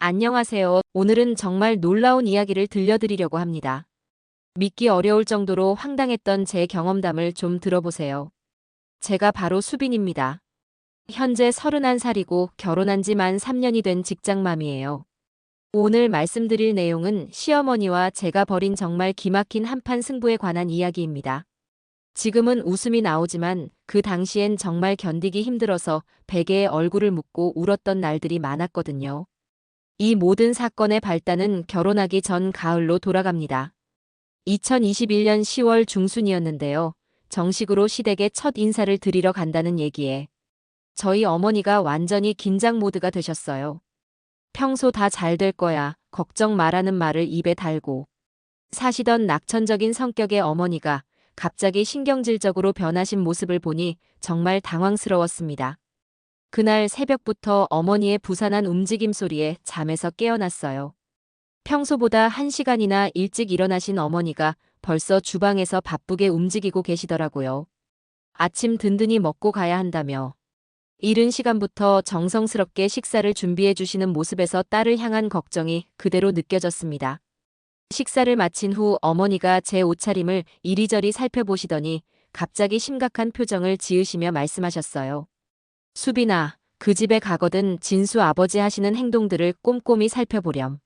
안녕하세요. 오늘은 정말 놀라운 이야기를 들려드리려고 합니다. 믿기 어려울 정도로 황당했던 제 경험담을 좀 들어보세요. 제가 바로 수빈입니다. 현재 31살이고 결혼한 지 만 3년이 된 직장맘이에요. 오늘 말씀드릴 내용은 시어머니와 제가 벌인 정말 기막힌 한판 승부에 관한 이야기입니다. 지금은 웃음이 나오지만 그 당시엔 정말 견디기 힘들어서 베개에 얼굴을 묻고 울었던 날들이 많았거든요. 이 모든 사건의 발단은 결혼하기 전 가을로 돌아갑니다. 2021년 10월 중순이었는데요. 정식으로 시댁에 첫 인사를 드리러 간다는 얘기에 저희 어머니가 완전히 긴장 모드가 되셨어요. 평소 다 잘 될 거야, 걱정 마라는 말을 입에 달고 사시던 낙천적인 성격의 어머니가 갑자기 신경질적으로 변하신 모습을 보니 정말 당황스러웠습니다. 그날 새벽부터 어머니의 부산한 움직임 소리에 잠에서 깨어났어요. 평소보다 1시간이나 일찍 일어나신 어머니가 벌써 주방에서 바쁘게 움직이고 계시더라고요. 아침 든든히 먹고 가야 한다며. 이른 시간부터 정성스럽게 식사를 준비해 주시는 모습에서 딸을 향한 걱정이 그대로 느껴졌습니다. 식사를 마친 후 어머니가 제 옷차림을 이리저리 살펴보시더니 갑자기 심각한 표정을 지으시며 말씀하셨어요. 수빈아, 그 집에 가거든 진수 아버지 하시는 행동들을 꼼꼼히 살펴보렴.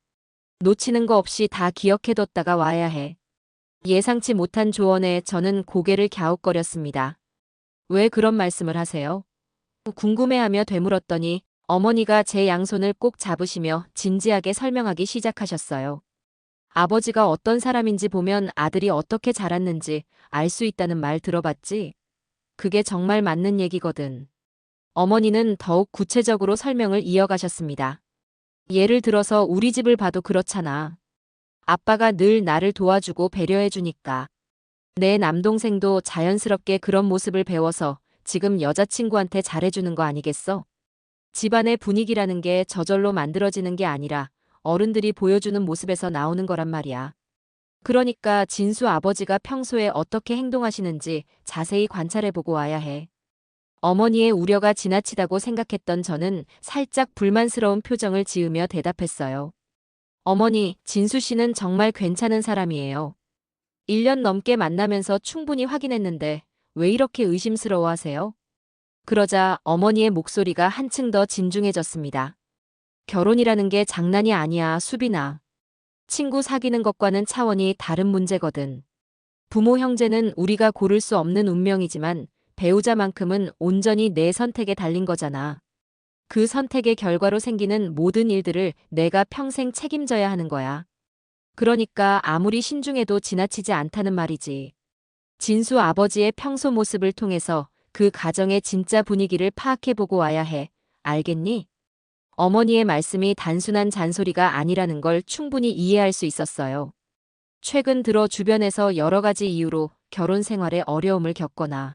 놓치는 거 없이 다 기억해뒀다가 와야 해. 예상치 못한 조언에 저는 고개를 갸웃거렸습니다. 왜 그런 말씀을 하세요? 궁금해하며 되물었더니 어머니가 제 양손을 꼭 잡으시며 진지하게 설명하기 시작하셨어요. 아버지가 어떤 사람인지 보면 아들이 어떻게 자랐는지 알 수 있다는 말 들어봤지? 그게 정말 맞는 얘기거든. 어머니는 더욱 구체적으로 설명을 이어가셨습니다. 예를 들어서 우리 집을 봐도 그렇잖아. 아빠가 늘 나를 도와주고 배려해주니까. 내 남동생도 자연스럽게 그런 모습을 배워서 지금 여자친구한테 잘해주는 거 아니겠어? 집안의 분위기라는 게 저절로 만들어지는 게 아니라 어른들이 보여주는 모습에서 나오는 거란 말이야. 그러니까 진수 아버지가 평소에 어떻게 행동하시는지 자세히 관찰해보고 와야 해. 어머니의 우려가 지나치다고 생각했던 저는 살짝 불만스러운 표정을 지으며 대답했어요. 어머니, 진수 씨는 정말 괜찮은 사람이에요. 1년 넘게 만나면서 충분히 확인했는데 왜 이렇게 의심스러워 하세요? 그러자 어머니의 목소리가 한층 더 진중해졌습니다. 결혼이라는 게 장난이 아니야, 수빈아. 친구 사귀는 것과는 차원이 다른 문제거든. 부모 형제는 우리가 고를 수 없는 운명이지만 배우자만큼은 온전히 내 선택에 달린 거잖아. 그 선택의 결과로 생기는 모든 일들을 내가 평생 책임져야 하는 거야. 그러니까 아무리 신중해도 지나치지 않다는 말이지. 진수 아버지의 평소 모습을 통해서 그 가정의 진짜 분위기를 파악해보고 와야 해. 알겠니? 어머니의 말씀이 단순한 잔소리가 아니라는 걸 충분히 이해할 수 있었어요. 최근 들어 주변에서 여러 가지 이유로 결혼 생활에 어려움을 겪거나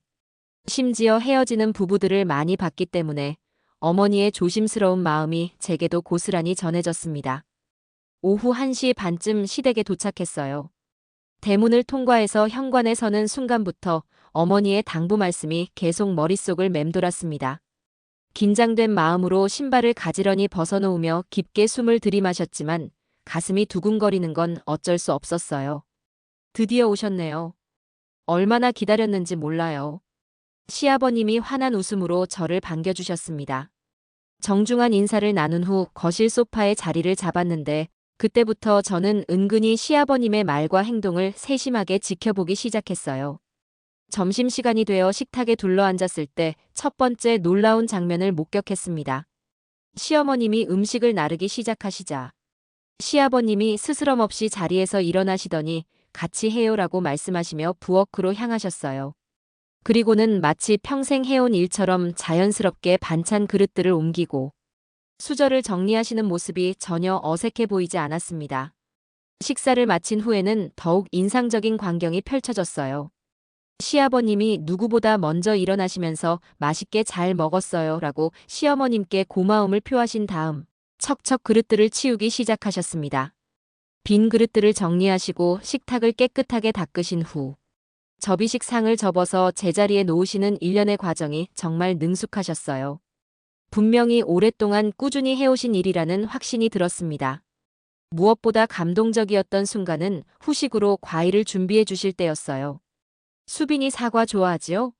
심지어 헤어지는 부부들을 많이 봤기 때문에 어머니의 조심스러운 마음이 제게도 고스란히 전해졌습니다. 오후 1시 반쯤 시댁에 도착했어요. 대문을 통과해서 현관에 서는 순간부터 어머니의 당부 말씀이 계속 머릿속을 맴돌았습니다. 긴장된 마음으로 신발을 가지런히 벗어놓으며 깊게 숨을 들이마셨지만 가슴이 두근거리는 건 어쩔 수 없었어요. 드디어 오셨네요. 얼마나 기다렸는지 몰라요. 시아버님이 환한 웃음으로 저를 반겨주셨습니다. 정중한 인사를 나눈 후 거실 소파에 자리를 잡았는데 그때부터 저는 은근히 시아버님의 말과 행동을 세심하게 지켜보기 시작했어요. 점심시간이 되어 식탁에 둘러앉았을 때 첫 번째 놀라운 장면을 목격했습니다. 시어머님이 음식을 나르기 시작하시자 시아버님이 스스럼 없이 자리에서 일어나시더니 같이 해요라고 말씀하시며 부엌으로 향하셨어요. 그리고는 마치 평생 해온 일처럼 자연스럽게 반찬 그릇들을 옮기고 수저를 정리하시는 모습이 전혀 어색해 보이지 않았습니다. 식사를 마친 후에는 더욱 인상적인 광경이 펼쳐졌어요. 시아버님이 누구보다 먼저 일어나시면서 맛있게 잘 먹었어요 라고 시어머님께 고마움을 표하신 다음 척척 그릇들을 치우기 시작하셨습니다. 빈 그릇들을 정리하시고 식탁을 깨끗하게 닦으신 후 접이식 상을 접어서 제자리에 놓으시는 일련의 과정이 정말 능숙하셨어요. 분명히 오랫동안 꾸준히 해오신 일이라는 확신이 들었습니다. 무엇보다 감동적이었던 순간은 후식으로 과일을 준비해 주실 때였어요. 수빈이 사과 좋아하지요?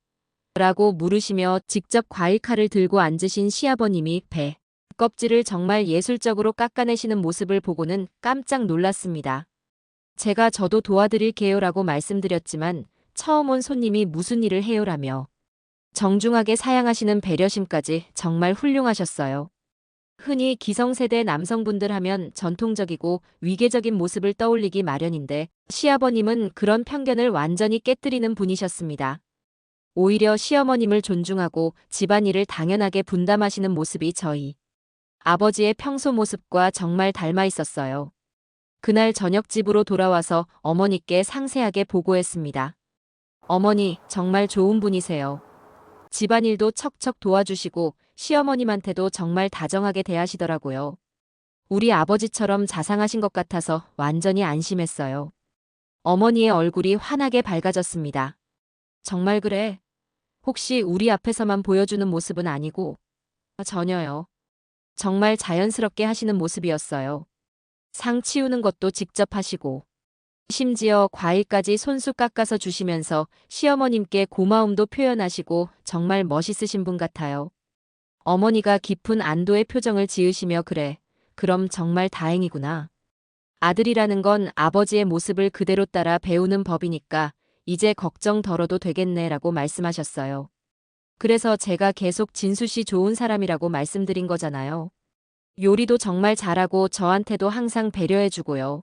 라고 물으시며 직접 과일 칼을 들고 앉으신 시아버님이 배 껍질을 정말 예술적으로 깎아내시는 모습을 보고는 깜짝 놀랐습니다. 제가 저도 도와드릴게요 라고 말씀드렸지만 처음 온 손님이 무슨 일을 해요라며 정중하게 사양하시는 배려심까지 정말 훌륭하셨어요. 흔히 기성세대 남성분들 하면 전통적이고 위계적인 모습을 떠올리기 마련인데 시아버님은 그런 편견을 완전히 깨뜨리는 분이셨습니다. 오히려 시어머님을 존중하고 집안일을 당연하게 분담하시는 모습이 저희 아버지의 평소 모습과 정말 닮아 있었어요. 그날 저녁 집으로 돌아와서 어머니께 상세하게 보고했습니다. 어머니, 정말 좋은 분이세요. 집안일도 척척 도와주시고 시어머님한테도 정말 다정하게 대하시더라고요. 우리 아버지처럼 자상하신 것 같아서 완전히 안심했어요. 어머니의 얼굴이 환하게 밝아졌습니다. 정말 그래? 혹시 우리 앞에서만 보여주는 모습은 아니고? 전혀요. 정말 자연스럽게 하시는 모습이었어요. 상 치우는 것도 직접 하시고 심지어 과일까지 손수 깎아서 주시면서 시어머님께 고마움도 표현하시고 정말 멋있으신 분 같아요. 어머니가 깊은 안도의 표정을 지으시며 그래, 그럼 정말 다행이구나. 아들이라는 건 아버지의 모습을 그대로 따라 배우는 법이니까 이제 걱정 덜어도 되겠네라고 말씀하셨어요. 그래서 제가 계속 진수 씨 좋은 사람이라고 말씀드린 거잖아요. 요리도 정말 잘하고 저한테도 항상 배려해주고요.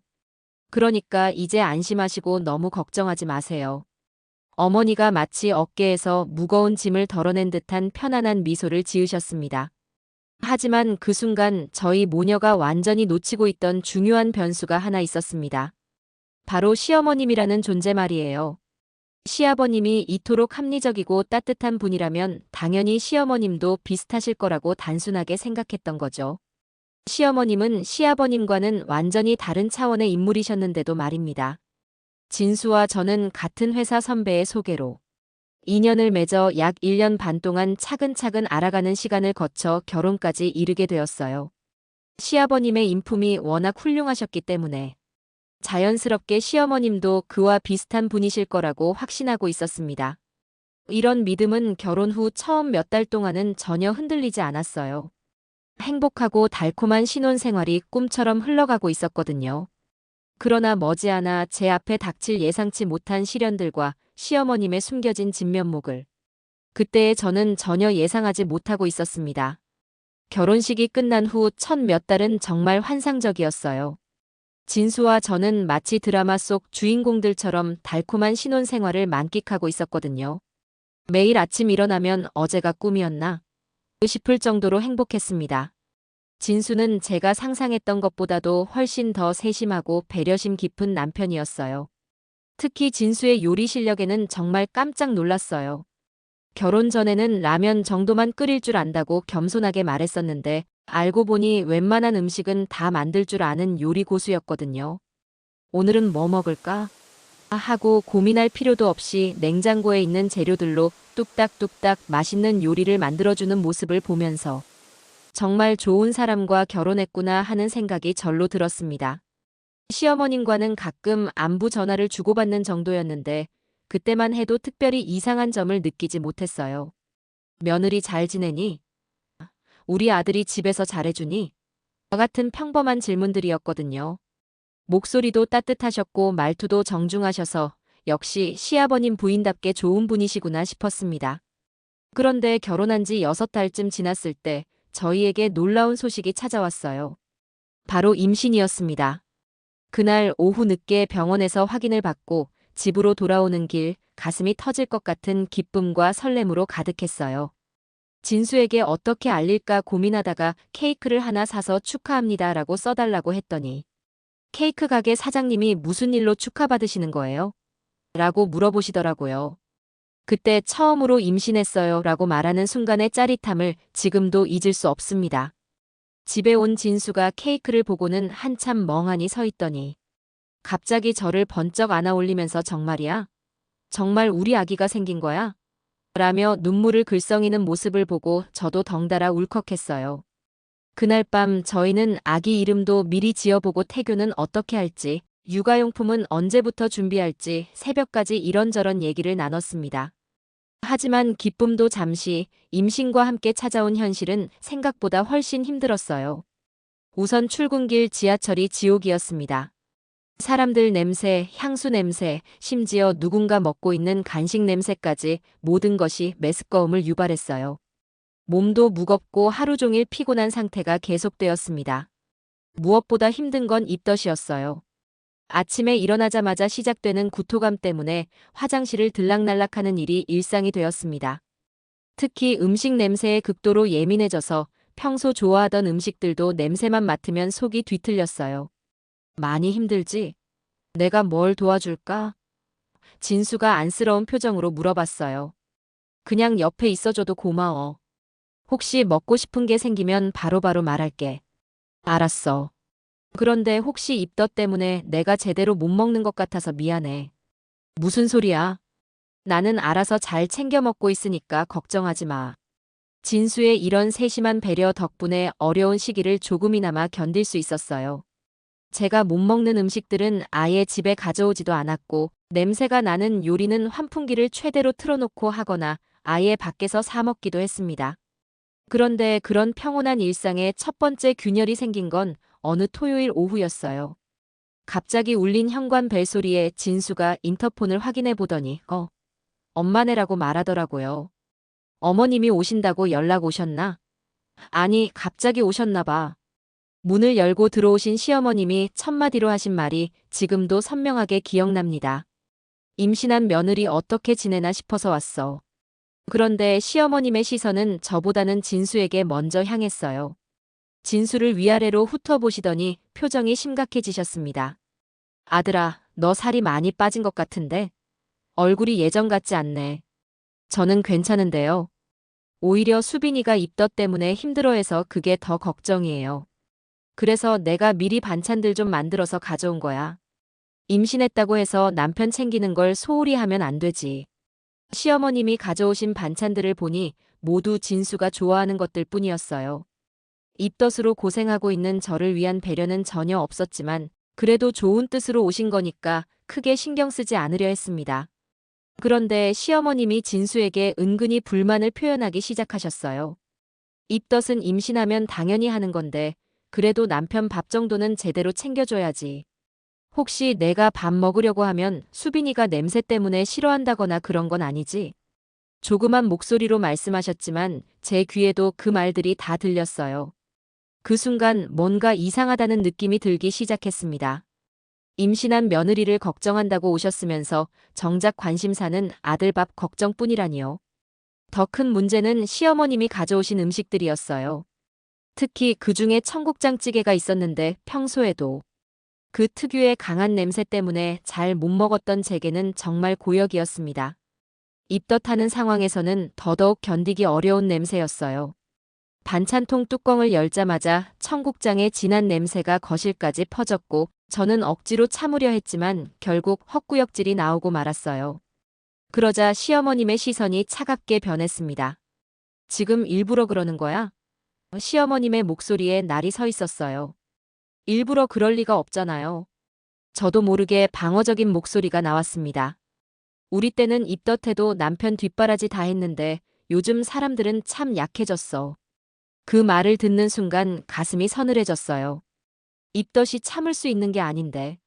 그러니까 이제 안심하시고 너무 걱정하지 마세요. 어머니가 마치 어깨에서 무거운 짐을 덜어낸 듯한 편안한 미소를 지으셨습니다. 하지만 그 순간 저희 모녀가 완전히 놓치고 있던 중요한 변수가 하나 있었습니다. 바로 시어머님이라는 존재 말이에요. 시아버님이 이토록 합리적이고 따뜻한 분이라면 당연히 시어머님도 비슷하실 거라고 단순하게 생각했던 거죠. 시어머님은 시아버님과는 완전히 다른 차원의 인물이셨는데도 말입니다. 진수와 저는 같은 회사 선배의 소개로 인연을 맺어 약 1년 반 동안 차근차근 알아가는 시간을 거쳐 결혼까지 이르게 되었어요. 시아버님의 인품이 워낙 훌륭하셨기 때문에 자연스럽게 시어머님도 그와 비슷한 분이실 거라고 확신하고 있었습니다. 이런 믿음은 결혼 후 처음 몇 달 동안은 전혀 흔들리지 않았어요. 행복하고 달콤한 신혼생활이 꿈처럼 흘러가고 있었거든요. 그러나 머지않아 제 앞에 닥칠 예상치 못한 시련들과 시어머님의 숨겨진 진면목을 그때의 저는 전혀 예상하지 못하고 있었습니다. 결혼식이 끝난 후 첫 몇 달은 정말 환상적이었어요. 진수와 저는 마치 드라마 속 주인공들처럼 달콤한 신혼생활을 만끽하고 있었거든요. 매일 아침 일어나면 어제가 꿈이었나 싶을 정도로 행복했습니다. 진수는 제가 상상했던 것보다도 훨씬 더 세심하고 배려심 깊은 남편이었어요. 특히 진수의 요리 실력에는 정말 깜짝 놀랐어요. 결혼 전에는 라면 정도만 끓일 줄 안다고 겸손하게 말했었는데 알고 보니 웬만한 음식은 다 만들 줄 아는 요리 고수였거든요. 오늘은 뭐 먹을까? 하고 고민할 필요도 없이 냉장고에 있는 재료들로 뚝딱뚝딱 맛있는 요리를 만들어주는 모습을 보면서 정말 좋은 사람과 결혼했구나 하는 생각이 절로 들었습니다. 시어머님과는 가끔 안부 전화를 주고받는 정도였는데 그때만 해도 특별히 이상한 점을 느끼지 못했어요. 며느리 잘 지내니? 우리 아들이 집에서 잘해주니? 같은 평범한 질문들이었거든요. 목소리도 따뜻하셨고 말투도 정중하셔서 역시 시아버님 부인답게 좋은 분이시구나 싶었습니다. 그런데 결혼한 지 6달쯤 지났을 때 저희에게 놀라운 소식이 찾아왔어요. 바로 임신이었습니다. 그날 오후 늦게 병원에서 확인을 받고 집으로 돌아오는 길 가슴이 터질 것 같은 기쁨과 설렘으로 가득했어요. 진수에게 어떻게 알릴까 고민하다가 케이크를 하나 사서 축하합니다라고 써달라고 했더니 케이크 가게 사장님이 무슨 일로 축하받으시는 거예요? 라고 물어보시더라고요. 그때 처음으로 임신했어요 라고 말하는 순간의 짜릿함을 지금도 잊을 수 없습니다. 집에 온 진수가 케이크를 보고는 한참 멍하니 서 있더니 갑자기 저를 번쩍 안아 올리면서 정말이야? 정말 우리 아기가 생긴 거야? 라며 눈물을 글썽이는 모습을 보고 저도 덩달아 울컥했어요. 그날 밤 저희는 아기 이름도 미리 지어보고 태교는 어떻게 할지, 육아용품은 언제부터 준비할지 새벽까지 이런저런 얘기를 나눴습니다. 하지만 기쁨도 잠시, 임신과 함께 찾아온 현실은 생각보다 훨씬 힘들었어요. 우선 출근길 지하철이 지옥이었습니다. 사람들 냄새, 향수 냄새, 심지어 누군가 먹고 있는 간식 냄새까지 모든 것이 메스꺼움을 유발했어요. 몸도 무겁고 하루 종일 피곤한 상태가 계속되었습니다. 무엇보다 힘든 건 입덧이었어요. 아침에 일어나자마자 시작되는 구토감 때문에 화장실을 들락날락하는 일이 일상이 되었습니다. 특히 음식 냄새에 극도로 예민해져서 평소 좋아하던 음식들도 냄새만 맡으면 속이 뒤틀렸어요. 많이 힘들지? 내가 뭘 도와줄까? 진수가 안쓰러운 표정으로 물어봤어요. 그냥 옆에 있어줘도 고마워. 혹시 먹고 싶은 게 생기면 바로바로 말할게. 알았어. 그런데 혹시 입덧 때문에 내가 제대로 못 먹는 것 같아서 미안해. 무슨 소리야? 나는 알아서 잘 챙겨 먹고 있으니까 걱정하지 마. 진수의 이런 세심한 배려 덕분에 어려운 시기를 조금이나마 견딜 수 있었어요. 제가 못 먹는 음식들은 아예 집에 가져오지도 않았고, 냄새가 나는 요리는 환풍기를 최대로 틀어놓고 하거나 아예 밖에서 사 먹기도 했습니다. 그런데 그런 평온한 일상에 첫 번째 균열이 생긴 건 어느 토요일 오후였어요. 갑자기 울린 현관 벨소리에 진수가 인터폰을 확인해 보더니 엄마네라고 말하더라고요. 어머님이 오신다고 연락 오셨나? 아니, 갑자기 오셨나 봐. 문을 열고 들어오신 시어머님이 첫마디로 하신 말이 지금도 선명하게 기억납니다. 임신한 며느리 어떻게 지내나 싶어서 왔어. 그런데 시어머님의 시선은 저보다는 진수에게 먼저 향했어요. 진수를 위아래로 훑어보시더니 표정이 심각해지셨습니다. 아들아, 너 살이 많이 빠진 것 같은데? 얼굴이 예전 같지 않네. 저는 괜찮은데요. 오히려 수빈이가 입덧 때문에 힘들어해서 그게 더 걱정이에요. 그래서 내가 미리 반찬들 좀 만들어서 가져온 거야. 임신했다고 해서 남편 챙기는 걸 소홀히 하면 안 되지. 시어머님이 가져오신 반찬들을 보니 모두 진수가 좋아하는 것들 뿐이었어요. 입덧으로 고생하고 있는 저를 위한 배려는 전혀 없었지만 그래도 좋은 뜻으로 오신 거니까 크게 신경 쓰지 않으려 했습니다. 그런데 시어머님이 진수에게 은근히 불만을 표현하기 시작하셨어요. 입덧은 임신하면 당연히 하는 건데 그래도 남편 밥 정도는 제대로 챙겨줘야지. 혹시 내가 밥 먹으려고 하면 수빈이가 냄새 때문에 싫어한다거나 그런 건 아니지? 조그만 목소리로 말씀하셨지만 제 귀에도 그 말들이 다 들렸어요. 그 순간 뭔가 이상하다는 느낌이 들기 시작했습니다. 임신한 며느리를 걱정한다고 오셨으면서 정작 관심사는 아들 밥 걱정뿐이라니요. 더 큰 문제는 시어머님이 가져오신 음식들이었어요. 특히 그중에 청국장찌개가 있었는데 평소에도 그 특유의 강한 냄새 때문에 잘 못 먹었던 제게는 정말 고역이었습니다. 입덧하는 상황에서는 더더욱 견디기 어려운 냄새였어요. 반찬통 뚜껑을 열자마자 청국장의 진한 냄새가 거실까지 퍼졌고 저는 억지로 참으려 했지만 결국 헛구역질이 나오고 말았어요. 그러자 시어머님의 시선이 차갑게 변했습니다. 지금 일부러 그러는 거야? 시어머님의 목소리에 날이 서 있었어요. 일부러 그럴 리가 없잖아요. 저도 모르게 방어적인 목소리가 나왔습니다. 우리 때는 입덧해도 남편 뒷바라지 다 했는데 요즘 사람들은 참 약해졌어. 그 말을 듣는 순간 가슴이 서늘해졌어요. 입덧이 참을 수 있는 게 아닌데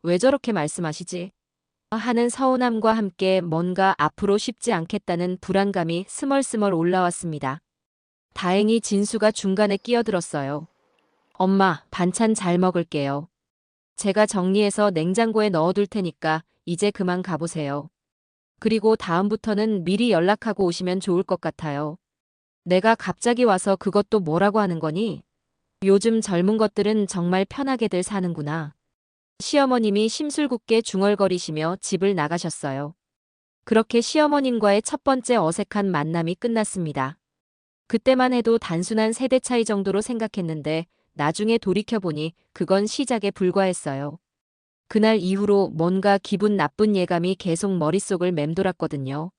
왜 저렇게 말씀하시지? 하는 서운함과 함께 뭔가 앞으로 쉽지 않겠다는 불안감이 스멀스멀 올라왔습니다. 다행히 진수가 중간에 끼어들었어요. 엄마, 반찬 잘 먹을게요. 제가 정리해서 냉장고에 넣어둘 테니까 이제 그만 가보세요. 그리고 다음부터는 미리 연락하고 오시면 좋을 것 같아요. 내가 갑자기 와서 그것도 뭐라고 하는 거니? 요즘 젊은 것들은 정말 편하게들 사는구나. 시어머님이 심술궂게 중얼거리시며 집을 나가셨어요. 그렇게 시어머님과의 첫 번째 어색한 만남이 끝났습니다. 그때만 해도 단순한 세대 차이 정도로 생각했는데 나중에 돌이켜보니 그건 시작에 불과했어요. 그날 이후로 뭔가 기분 나쁜 예감이 계속 머릿속을 맴돌았거든요.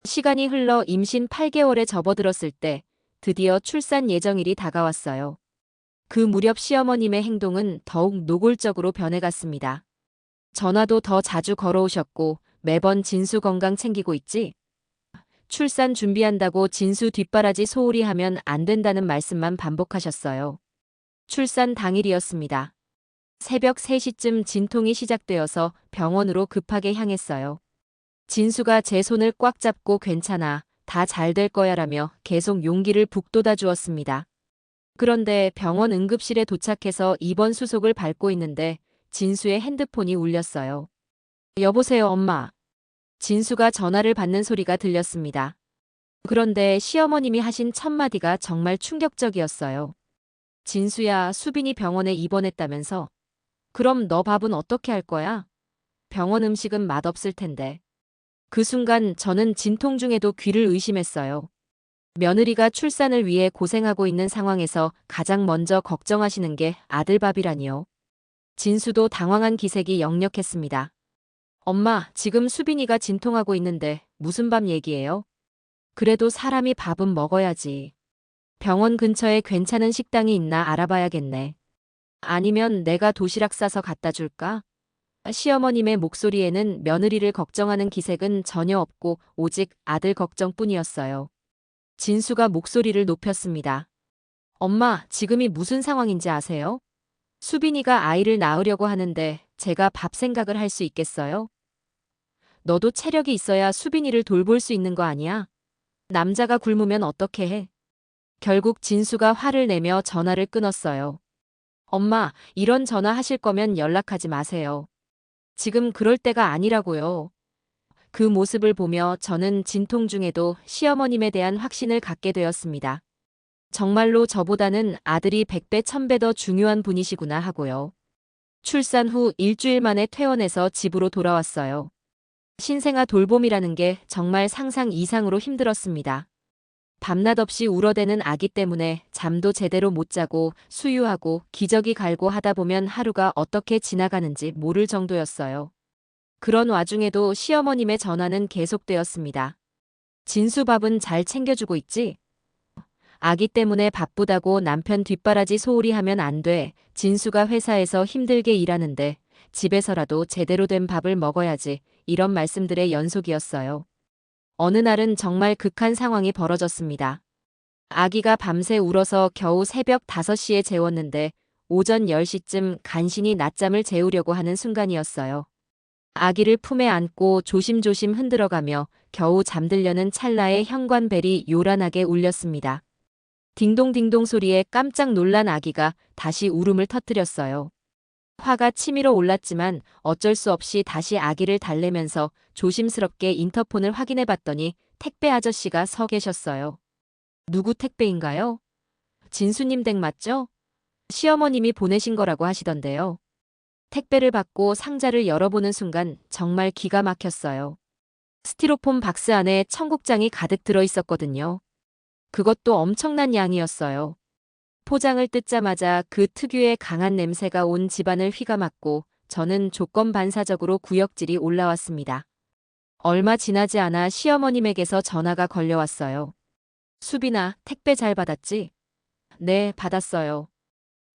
시간이 흘러 임신 8개월에 접어들었을 때 드디어 출산 예정일이 다가왔어요. 그 무렵 시어머님의 행동은 더욱 노골적으로 변해갔습니다. 전화도 더 자주 걸어오셨고 매번 진수 건강 챙기고 있지? 출산 준비한다고 진수 뒷바라지 소홀히 하면 안 된다는 말씀만 반복하셨어요. 출산 당일이었습니다. 새벽 3시쯤 진통이 시작되어서 병원으로 급하게 향했어요. 진수가 제 손을 꽉 잡고 괜찮아, 다 잘 될 거야라며 계속 용기를 북돋아 주었습니다. 그런데 병원 응급실에 도착해서 입원 수속을 밟고 있는데 진수의 핸드폰이 울렸어요. 여보세요, 엄마. 진수가 전화를 받는 소리가 들렸습니다. 그런데 시어머님이 하신 첫 마디가 정말 충격적이었어요. 진수야, 수빈이 병원에 입원했다면서? 그럼 너 밥은 어떻게 할 거야? 병원 음식은 맛없을 텐데. 그 순간 저는 진통 중에도 귀를 의심했어요. 며느리가 출산을 위해 고생하고 있는 상황에서 가장 먼저 걱정하시는 게 아들 밥이라니요. 진수도 당황한 기색이 역력했습니다. 엄마, 지금 수빈이가 진통하고 있는데 무슨 밥 얘기예요? 그래도 사람이 밥은 먹어야지. 병원 근처에 괜찮은 식당이 있나 알아봐야겠네. 아니면 내가 도시락 싸서 갖다 줄까? 시어머님의 목소리에는 며느리를 걱정하는 기색은 전혀 없고 오직 아들 걱정뿐이었어요. 진수가 목소리를 높였습니다. 엄마, 지금이 무슨 상황인지 아세요? 수빈이가 아이를 낳으려고 하는데 제가 밥 생각을 할 수 있겠어요? 너도 체력이 있어야 수빈이를 돌볼 수 있는 거 아니야? 남자가 굶으면 어떻게 해? 결국 진수가 화를 내며 전화를 끊었어요. 엄마, 이런 전화 하실 거면 연락하지 마세요. 지금 그럴 때가 아니라고요. 그 모습을 보며 저는 진통 중에도 시어머님에 대한 확신을 갖게 되었습니다. 정말로 저보다는 아들이 100배, 1000배 더 중요한 분이시구나 하고요. 출산 후 일주일 만에 퇴원해서 집으로 돌아왔어요. 신생아 돌봄이라는 게 정말 상상 이상으로 힘들었습니다. 밤낮 없이 울어대는 아기 때문에 잠도 제대로 못 자고 수유하고 기저귀 갈고 하다 보면 하루가 어떻게 지나가는지 모를 정도였어요. 그런 와중에도 시어머님의 전화는 계속되었습니다. 진수 밥은 잘 챙겨주고 있지? 아기 때문에 바쁘다고 남편 뒷바라지 소홀히 하면 안 돼. 진수가 회사에서 힘들게 일하는데 집에서라도 제대로 된 밥을 먹어야지. 이런 말씀들의 연속이었어요. 어느 날은 정말 극한 상황이 벌어졌습니다. 아기가 밤새 울어서 겨우 새벽 5시에 재웠는데 오전 10시쯤 간신히 낮잠을 재우려고 하는 순간이었어요. 아기를 품에 안고 조심조심 흔들어가며 겨우 잠들려는 찰나에 현관벨이 요란하게 울렸습니다. 딩동딩동 소리에 깜짝 놀란 아기가 다시 울음을 터뜨렸어요. 화가 치밀어 올랐지만 어쩔 수 없이 다시 아기를 달래면서 조심스럽게 인터폰을 확인해 봤더니 택배 아저씨가 서 계셨어요. 누구 택배인가요? 진수님 댁 맞죠? 시어머님이 보내신 거라고 하시던데요. 택배를 받고 상자를 열어보는 순간 정말 기가 막혔어요. 스티로폼 박스 안에 청국장이 가득 들어 있었거든요. 그것도 엄청난 양이었어요. 포장을 뜯자마자 그 특유의 강한 냄새가 온 집안을 휘감았고 저는 조건반사적으로 구역질이 올라왔습니다. 얼마 지나지 않아 시어머님에게서 전화가 걸려왔어요. 수빈아, 택배 잘 받았지? 네, 받았어요.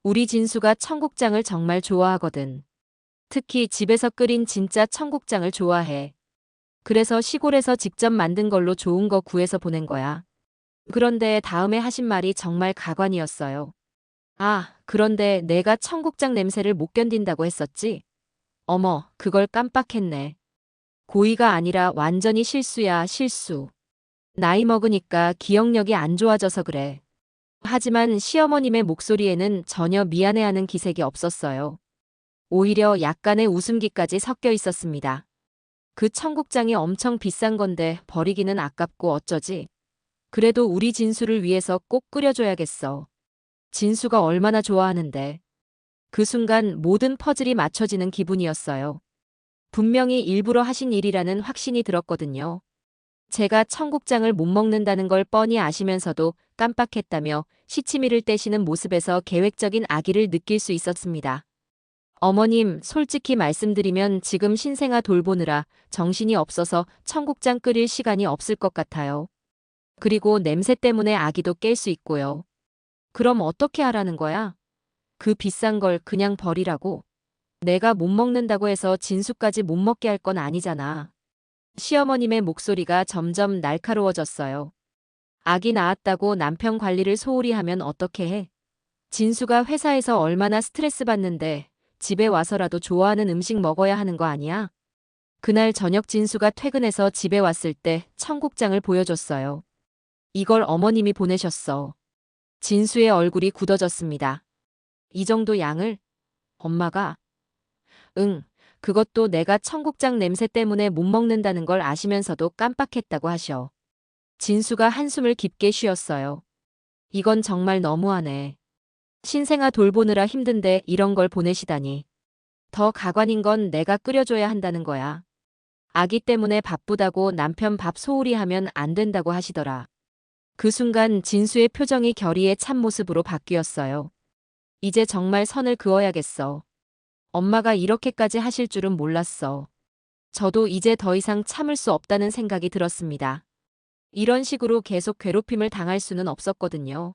우리 진수가 청국장을 정말 좋아하거든. 특히 집에서 끓인 진짜 청국장을 좋아해. 그래서 시골에서 직접 만든 걸로 좋은 거 구해서 보낸 거야. 그런데 다음에 하신 말이 정말 가관이었어요. 아, 그런데 내가 청국장 냄새를 못 견딘다고 했었지? 어머, 그걸 깜빡했네. 고의가 아니라 완전히 실수야, 실수. 나이 먹으니까 기억력이 안 좋아져서 그래. 하지만 시어머님의 목소리에는 전혀 미안해하는 기색이 없었어요. 오히려 약간의 웃음기까지 섞여 있었습니다. 그 청국장이 엄청 비싼 건데 버리기는 아깝고 어쩌지? 그래도 우리 진수를 위해서 꼭 끓여줘야겠어. 진수가 얼마나 좋아하는데. 그 순간 모든 퍼즐이 맞춰지는 기분이었어요. 분명히 일부러 하신 일이라는 확신이 들었거든요. 제가 청국장을 못 먹는다는 걸 뻔히 아시면서도 깜빡했다며 시치미를 떼시는 모습에서 계획적인 악의를 느낄 수 있었습니다. 어머님, 솔직히 말씀드리면 지금 신생아 돌보느라 정신이 없어서 청국장 끓일 시간이 없을 것 같아요. 그리고 냄새 때문에 아기도 깰 수 있고요. 그럼 어떻게 하라는 거야? 그 비싼 걸 그냥 버리라고? 내가 못 먹는다고 해서 진수까지 못 먹게 할 건 아니잖아. 시어머님의 목소리가 점점 날카로워졌어요. 아기 낳았다고 남편 관리를 소홀히 하면 어떻게 해? 진수가 회사에서 얼마나 스트레스 받는데 집에 와서라도 좋아하는 음식 먹어야 하는 거 아니야? 그날 저녁 진수가 퇴근해서 집에 왔을 때 청국장을 보여줬어요. 이걸 어머님이 보내셨어. 진수의 얼굴이 굳어졌습니다. 이 정도 양을? 엄마가? 응, 그것도 내가 청국장 냄새 때문에 못 먹는다는 걸 아시면서도 깜빡했다고 하셔. 진수가 한숨을 깊게 쉬었어요. 이건 정말 너무하네. 신생아 돌보느라 힘든데 이런 걸 보내시다니. 더 가관인 건 내가 끓여줘야 한다는 거야. 아기 때문에 바쁘다고 남편 밥 소홀히 하면 안 된다고 하시더라. 그 순간 진수의 표정이 결의의 참모습으로 바뀌었어요. 이제 정말 선을 그어야겠어. 엄마가 이렇게까지 하실 줄은 몰랐어. 저도 이제 더 이상 참을 수 없다는 생각이 들었습니다. 이런 식으로 계속 괴롭힘을 당할 수는 없었거든요.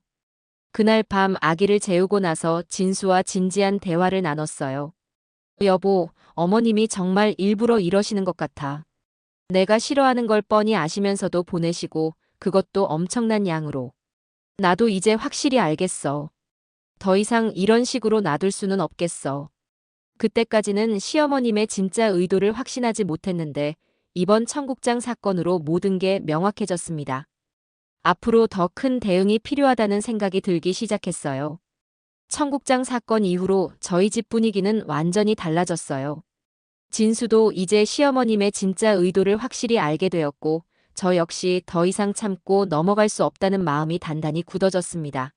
그날 밤 아기를 재우고 나서 진수와 진지한 대화를 나눴어요. 여보, 어머님이 정말 일부러 이러시는 것 같아. 내가 싫어하는 걸 뻔히 아시면서도 보내시고 그것도 엄청난 양으로. 나도 이제 확실히 알겠어. 더 이상 이런 식으로 놔둘 수는 없겠어. 그때까지는 시어머님의 진짜 의도를 확신하지 못했는데 이번 청국장 사건으로 모든 게 명확해졌습니다. 앞으로 더 큰 대응이 필요하다는 생각이 들기 시작했어요. 청국장 사건 이후로 저희 집 분위기는 완전히 달라졌어요. 진수도 이제 시어머님의 진짜 의도를 확실히 알게 되었고 저 역시 더 이상 참고 넘어갈 수 없다는 마음이 단단히 굳어졌습니다.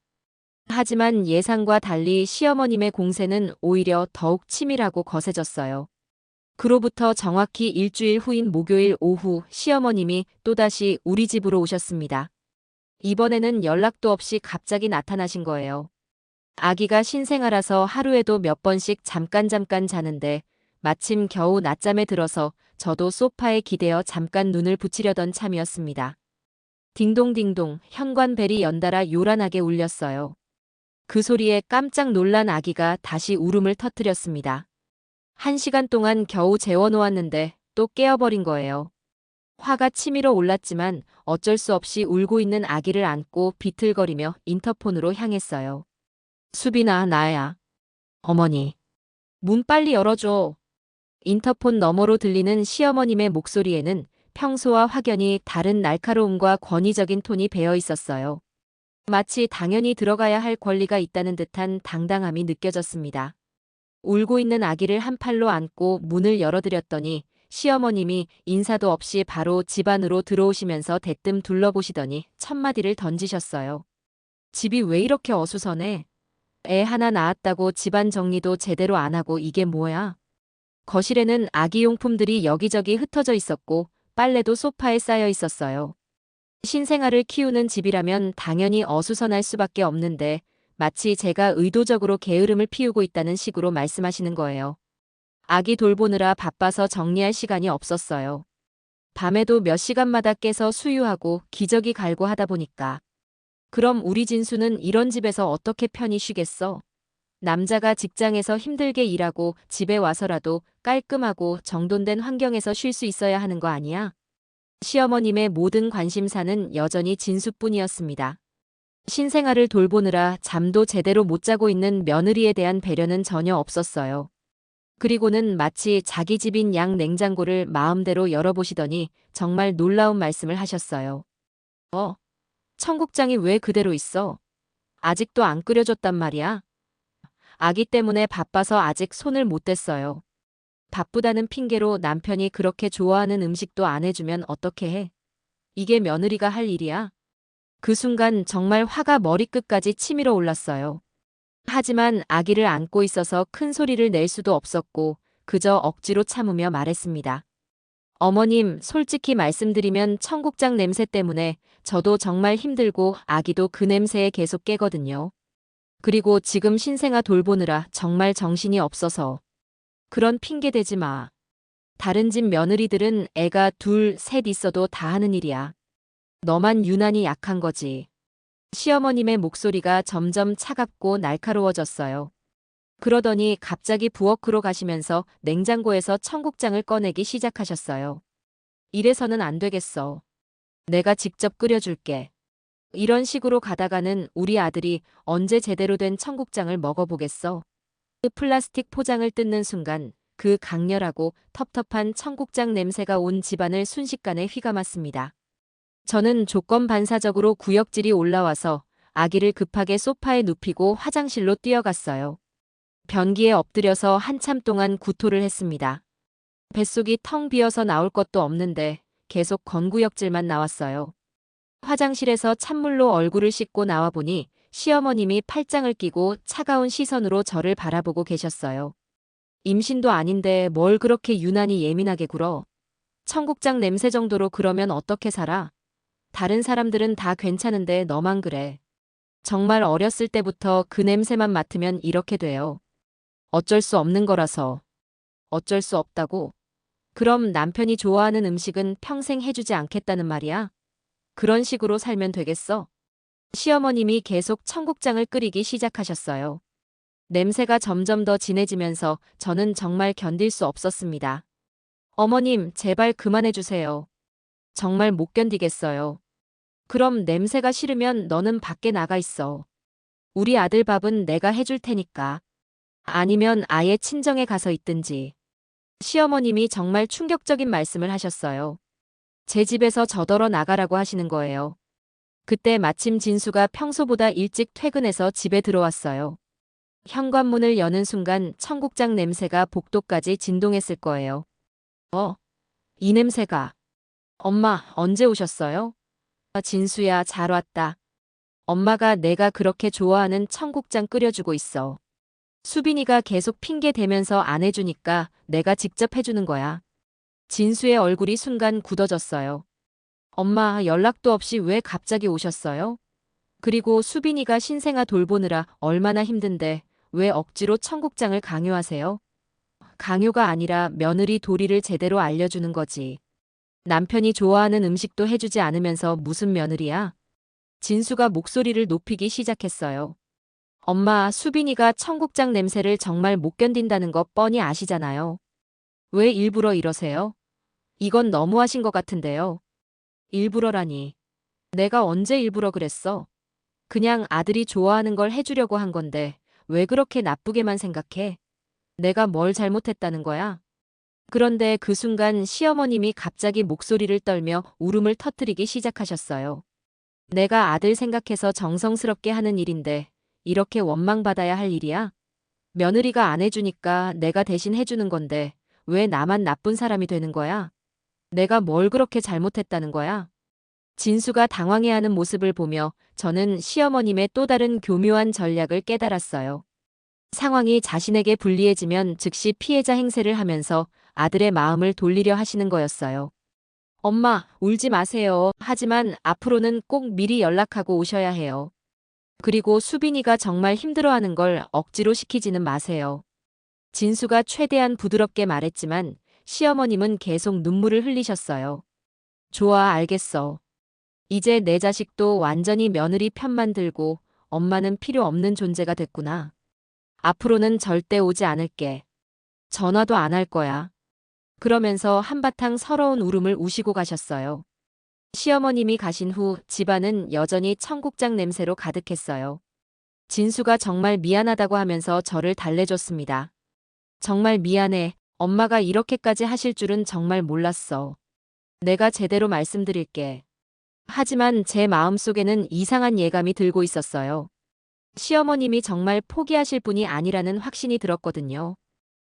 하지만 예상과 달리 시어머님의 공세는 오히려 더욱 치밀하고 거세졌어요. 그로부터 정확히 일주일 후인 목요일 오후 시어머님이 또다시 우리 집으로 오셨습니다. 이번에는 연락도 없이 갑자기 나타나신 거예요. 아기가 신생아라서 하루에도 몇 번씩 잠깐 자는데 마침 겨우 낮잠에 들어서 저도 소파에 기대어 잠깐 눈을 붙이려던 참이었습니다. 딩동딩동 현관벨이 연달아 요란하게 울렸어요. 그 소리에 깜짝 놀란 아기가 다시 울음을 터뜨렸습니다. 1시간 동안 겨우 재워놓았는데 또 깨어버린 거예요. 화가 치밀어 올랐지만 어쩔 수 없이 울고 있는 아기를 안고 비틀거리며 인터폰으로 향했어요. 수빈아, 나야. 어머니. 문 빨리 열어줘. 인터폰 너머로 들리는 시어머님의 목소리에는 평소와 확연히 다른 날카로움과 권위적인 톤이 배어 있었어요. 마치 당연히 들어가야 할 권리가 있다는 듯한 당당함이 느껴졌습니다. 울고 있는 아기를 한 팔로 안고 문을 열어드렸더니 시어머님이 인사도 없이 바로 집 안으로 들어오시면서 대뜸 둘러보시더니 첫마디를 던지셨어요. 집이 왜 이렇게 어수선해? 애 하나 낳았다고 집안 정리도 제대로 안 하고 이게 뭐야? 거실에는 아기용품들이 여기저기 흩어져 있었고 빨래도 소파에 쌓여 있었어요. 신생아를 키우는 집이라면 당연히 어수선할 수밖에 없는데 마치 제가 의도적으로 게으름을 피우고 있다는 식으로 말씀하시는 거예요. 아기 돌보느라 바빠서 정리할 시간이 없었어요. 밤에도 몇 시간마다 깨서 수유하고 기저귀 갈고 하다 보니까. 그럼 우리 진수는 이런 집에서 어떻게 편히 쉬겠어? 남자가 직장에서 힘들게 일하고 집에 와서라도 깔끔하고 정돈된 환경에서 쉴 수 있어야 하는 거 아니야? 시어머님의 모든 관심사는 여전히 진수뿐이었습니다. 신생아를 돌보느라 잠도 제대로 못 자고 있는 며느리에 대한 배려는 전혀 없었어요. 그리고는 마치 자기 집인 양 냉장고를 마음대로 열어보시더니 정말 놀라운 말씀을 하셨어요. 청국장이 왜 그대로 있어? 아직도 안 끓여줬단 말이야? 아기 때문에 바빠서 아직 손을 못 댔어요. 바쁘다는 핑계로 남편이 그렇게 좋아하는 음식도 안 해주면 어떻게 해? 이게 며느리가 할 일이야? 그 순간 정말 화가 머리끝까지 치밀어 올랐어요. 하지만 아기를 안고 있어서 큰 소리를 낼 수도 없었고 그저 억지로 참으며 말했습니다. 어머님, 솔직히 말씀드리면 청국장 냄새 때문에 저도 정말 힘들고 아기도 그 냄새에 계속 깨거든요. 그리고 지금 신생아 돌보느라 정말 정신이 없어서 그런 핑계 대지 마. 다른 집 며느리들은 애가 둘, 셋 있어도 다 하는 일이야. 너만 유난히 약한 거지. 시어머님의 목소리가 점점 차갑고 날카로워졌어요. 그러더니 갑자기 부엌으로 가시면서 냉장고에서 청국장을 꺼내기 시작하셨어요. 이래서는 안 되겠어. 내가 직접 끓여줄게. 이런 식으로 가다가는 우리 아들이 언제 제대로 된 청국장을 먹어보겠어. 그 플라스틱 포장을 뜯는 순간 그 강렬하고 텁텁한 청국장 냄새가 온 집안을 순식간에 휘감았습니다. 저는 조건 반사적으로 구역질이 올라와서 아기를 급하게 소파에 눕히고 화장실로 뛰어갔어요. 변기에 엎드려서 한참 동안 구토를 했습니다. 뱃속이 텅 비어서 나올 것도 없는데 계속 건구역질만 나왔어요. 화장실에서 찬물로 얼굴을 씻고 나와보니 시어머님이 팔짱을 끼고 차가운 시선으로 저를 바라보고 계셨어요. 임신도 아닌데 뭘 그렇게 유난히 예민하게 굴어? 청국장 냄새 정도로 그러면 어떻게 살아? 다른 사람들은 다 괜찮은데 너만 그래. 정말 어렸을 때부터 그 냄새만 맡으면 이렇게 돼요. 어쩔 수 없는 거라서. 어쩔 수 없다고? 그럼 남편이 좋아하는 음식은 평생 해주지 않겠다는 말이야? 그런 식으로 살면 되겠어? 시어머님이 계속 청국장을 끓이기 시작하셨어요. 냄새가 점점 더 진해지면서 저는 정말 견딜 수 없었습니다. 어머님, 제발 그만해주세요. 정말 못 견디겠어요. 그럼 냄새가 싫으면 너는 밖에 나가 있어. 우리 아들 밥은 내가 해줄 테니까. 아니면 아예 친정에 가서 있든지. 시어머님이 정말 충격적인 말씀을 하셨어요. 제 집에서 저더러 나가라고 하시는 거예요. 그때 마침 진수가 평소보다 일찍 퇴근해서 집에 들어왔어요. 현관문을 여는 순간 청국장 냄새가 복도까지 진동했을 거예요. 이 냄새가. 엄마, 언제 오셨어요? 진수야, 잘 왔다. 엄마가 내가 그렇게 좋아하는 청국장 끓여주고 있어. 수빈이가 계속 핑계 대면서 안 해주니까 내가 직접 해주는 거야. 진수의 얼굴이 순간 굳어졌어요. 엄마, 연락도 없이 왜 갑자기 오셨어요? 그리고 수빈이가 신생아 돌보느라 얼마나 힘든데 왜 억지로 청국장을 강요하세요? 강요가 아니라 며느리 도리를 제대로 알려주는 거지. 남편이 좋아하는 음식도 해주지 않으면서 무슨 며느리야? 진수가 목소리를 높이기 시작했어요. 엄마, 수빈이가 청국장 냄새를 정말 못 견딘다는 거 뻔히 아시잖아요. 왜 일부러 이러세요? 이건 너무하신 것 같은데요. 일부러라니. 내가 언제 일부러 그랬어? 그냥 아들이 좋아하는 걸 해주려고 한 건데 왜 그렇게 나쁘게만 생각해? 내가 뭘 잘못했다는 거야? 그런데 그 순간 시어머님이 갑자기 목소리를 떨며 울음을 터뜨리기 시작하셨어요. 내가 아들 생각해서 정성스럽게 하는 일인데 이렇게 원망받아야 할 일이야? 며느리가 안 해주니까 내가 대신 해주는 건데 왜 나만 나쁜 사람이 되는 거야? 내가 뭘 그렇게 잘못했다는 거야? 진수가 당황해하는 모습을 보며 저는 시어머님의 또 다른 교묘한 전략을 깨달았어요. 상황이 자신에게 불리해지면 즉시 피해자 행세를 하면서 아들의 마음을 돌리려 하시는 거였어요. 엄마, 울지 마세요. 하지만 앞으로는 꼭 미리 연락하고 오셔야 해요. 그리고 수빈이가 정말 힘들어하는 걸 억지로 시키지는 마세요. 진수가 최대한 부드럽게 말했지만 시어머님은 계속 눈물을 흘리셨어요. 좋아, 알겠어. 이제 내 자식도 완전히 며느리 편만 들고 엄마는 필요 없는 존재가 됐구나. 앞으로는 절대 오지 않을게. 전화도 안 할 거야. 그러면서 한바탕 서러운 울음을 우시고 가셨어요. 시어머님이 가신 후 집안은 여전히 청국장 냄새로 가득했어요. 진수가 정말 미안하다고 하면서 저를 달래줬습니다. 정말 미안해. 엄마가 이렇게까지 하실 줄은 정말 몰랐어. 내가 제대로 말씀드릴게. 하지만 제 마음속에는 이상한 예감이 들고 있었어요. 시어머님이 정말 포기하실 분이 아니라는 확신이 들었거든요.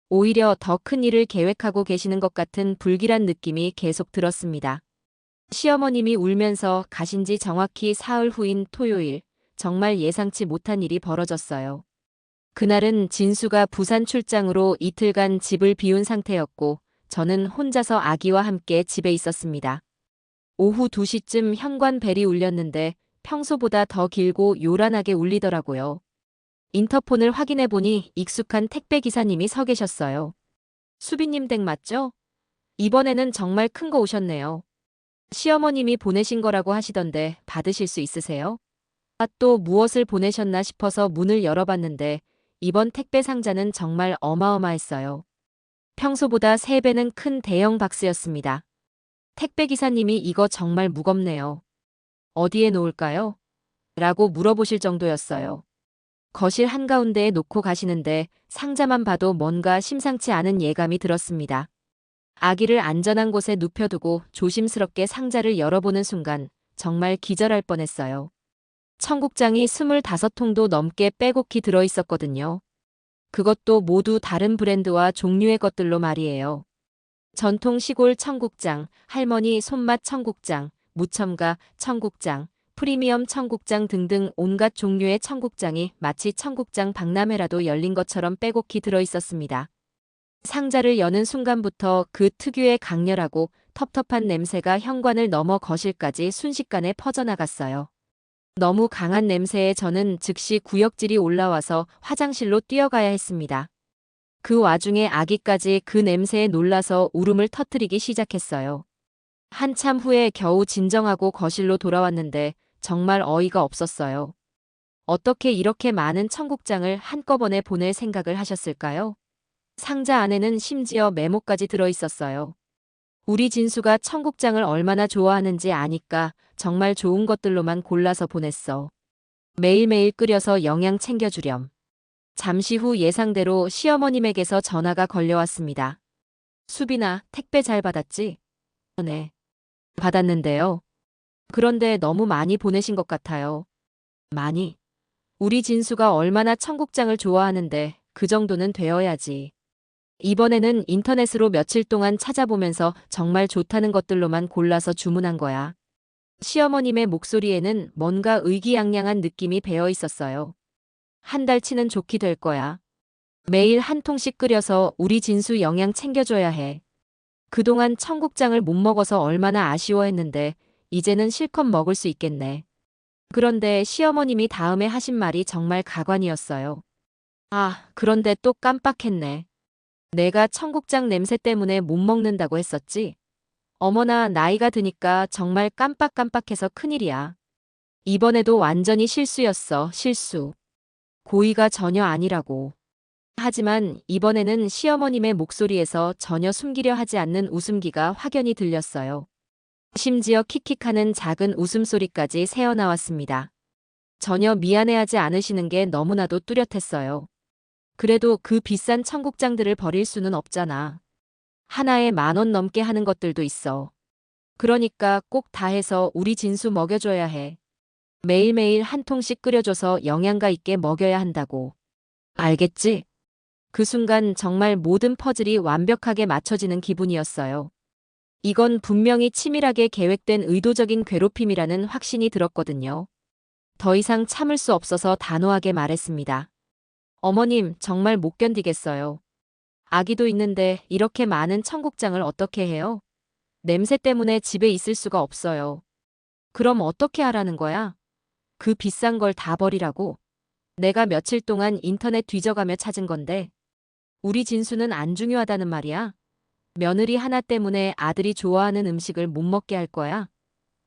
오히려 더 큰 일을 계획하고 계시는 것 같은 불길한 느낌이 계속 들었습니다. 시어머님이 울면서 가신 지 정확히 사흘 후인 토요일, 정말 예상치 못한 일이 벌어졌어요. 그날은 진수가 부산 출장으로 이틀간 집을 비운 상태였고, 저는 혼자서 아기와 함께 집에 있었습니다. 오후 2시쯤 현관 벨이 울렸는데 평소보다 더 길고 요란하게 울리더라고요. 인터폰을 확인해 보니 익숙한 택배 기사님이 서 계셨어요. 수빈님 댁 맞죠? 이번에는 정말 큰 거 오셨네요. 시어머님이 보내신 거라고 하시던데 받으실 수 있으세요? 아, 또 무엇을 보내셨나 싶어서 문을 열어봤는데 이번 택배 상자는 정말 어마어마했어요. 평소보다 3배는 큰 대형 박스였습니다. 택배 기사님이 이거 정말 무겁네요. 어디에 놓을까요? 라고 물어보실 정도였어요. 거실 한가운데에 놓고 가시는데 상자만 봐도 뭔가 심상치 않은 예감이 들었습니다. 아기를 안전한 곳에 눕혀두고 조심스럽게 상자를 열어보는 순간 정말 기절할 뻔했어요. 청국장이 25통도 넘게 빼곡히 들어있었거든요. 그것도 모두 다른 브랜드와 종류의 것들로 말이에요. 전통 시골 청국장, 할머니 손맛 청국장, 무첨가 청국장, 프리미엄 청국장 등등 온갖 종류의 청국장이 마치 청국장 박람회라도 열린 것처럼 빼곡히 들어있었습니다. 상자를 여는 순간부터 그 특유의 강렬하고 텁텁한 냄새가 현관을 넘어 거실까지 순식간에 퍼져나갔어요. 너무 강한 냄새에 저는 즉시 구역질이 올라와서 화장실로 뛰어가야 했습니다. 그 와중에 아기까지 그 냄새에 놀라서 울음을 터뜨리기 시작했어요. 한참 후에 겨우 진정하고 거실로 돌아왔는데 정말 어이가 없었어요. 어떻게 이렇게 많은 청국장을 한꺼번에 보낼 생각을 하셨을까요? 상자 안에는 심지어 메모까지 들어있었어요. 우리 진수가 청국장을 얼마나 좋아하는지 아니까 정말 좋은 것들로만 골라서 보냈어. 매일매일 끓여서 영양 챙겨주렴. 잠시 후 예상대로 시어머님에게서 전화가 걸려왔습니다. 수빈아, 택배 잘 받았지? 네. 받았는데요. 그런데 너무 많이 보내신 것 같아요. 많이? 우리 진수가 얼마나 청국장을 좋아하는데 그 정도는 되어야지. 이번에는 인터넷으로 며칠 동안 찾아보면서 정말 좋다는 것들로만 골라서 주문한 거야. 시어머님의 목소리에는 뭔가 의기양양한 느낌이 배어 있었어요. 한 달치는 좋게 될 거야. 매일 한 통씩 끓여서 우리 진수 영양 챙겨줘야 해. 그동안 청국장을 못 먹어서 얼마나 아쉬워했는데 이제는 실컷 먹을 수 있겠네. 그런데 시어머님이 다음에 하신 말이 정말 가관이었어요. 아, 그런데 또 깜빡했네. 내가 청국장 냄새 때문에 못 먹는다고 했었지? 어머나 나이가 드니까 정말 깜빡깜빡해서 큰일이야. 이번에도 완전히 실수였어, 실수. 고의가 전혀 아니라고. 하지만 이번에는 시어머님의 목소리에서 전혀 숨기려 하지 않는 웃음기가 확연히 들렸어요. 심지어 킥킥하는 작은 웃음소리까지 새어나왔습니다. 전혀 미안해하지 않으시는 게 너무나도 뚜렷했어요. 그래도 그 비싼 청국장들을 버릴 수는 없잖아. 하나에 10,000원 넘게 하는 것들도 있어. 그러니까 꼭 다 해서 우리 진수 먹여줘야 해. 매일매일 한 통씩 끓여줘서 영양가 있게 먹여야 한다고. 알겠지? 그 순간 정말 모든 퍼즐이 완벽하게 맞춰지는 기분이었어요. 이건 분명히 치밀하게 계획된 의도적인 괴롭힘이라는 확신이 들었거든요. 더 이상 참을 수 없어서 단호하게 말했습니다. 어머님, 정말 못 견디겠어요. 아기도 있는데 이렇게 많은 청국장을 어떻게 해요? 냄새 때문에 집에 있을 수가 없어요. 그럼 어떻게 하라는 거야? 그 비싼 걸 다 버리라고? 내가 며칠 동안 인터넷 뒤져가며 찾은 건데 우리 진수는 안 중요하다는 말이야? 며느리 하나 때문에 아들이 좋아하는 음식을 못 먹게 할 거야?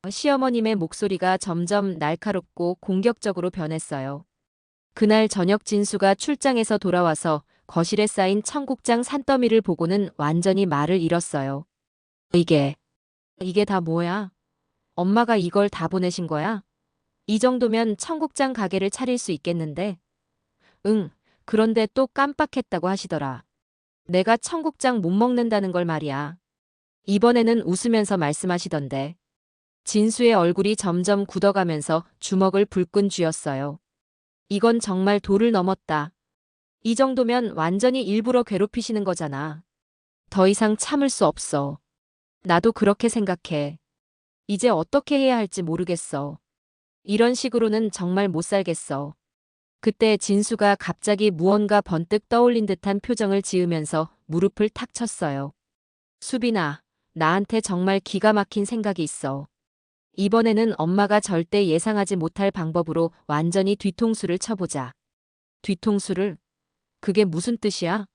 시어머님의 목소리가 점점 날카롭고 공격적으로 변했어요. 그날 저녁 진수가 출장에서 돌아와서 거실에 쌓인 청국장 산더미를 보고는 완전히 말을 잃었어요. 이게 다 뭐야? 엄마가 이걸 다 보내신 거야? 이 정도면 청국장 가게를 차릴 수 있겠는데? 응, 그런데 또 깜빡했다고 하시더라. 내가 청국장 못 먹는다는 걸 말이야. 이번에는 웃으면서 말씀하시던데. 진수의 얼굴이 점점 굳어가면서 주먹을 불끈 쥐었어요. 이건 정말 도를 넘었다. 이 정도면 완전히 일부러 괴롭히시는 거잖아. 더 이상 참을 수 없어. 나도 그렇게 생각해. 이제 어떻게 해야 할지 모르겠어. 이런 식으로는 정말 못 살겠어. 그때 진수가 갑자기 무언가 번뜩 떠올린 듯한 표정을 지으면서 무릎을 탁 쳤어요. 수빈아, 나한테 정말 기가 막힌 생각이 있어. 이번에는 엄마가 절대 예상하지 못할 방법으로 완전히 뒤통수를 쳐보자. 뒤통수를? 그게 무슨 뜻이야?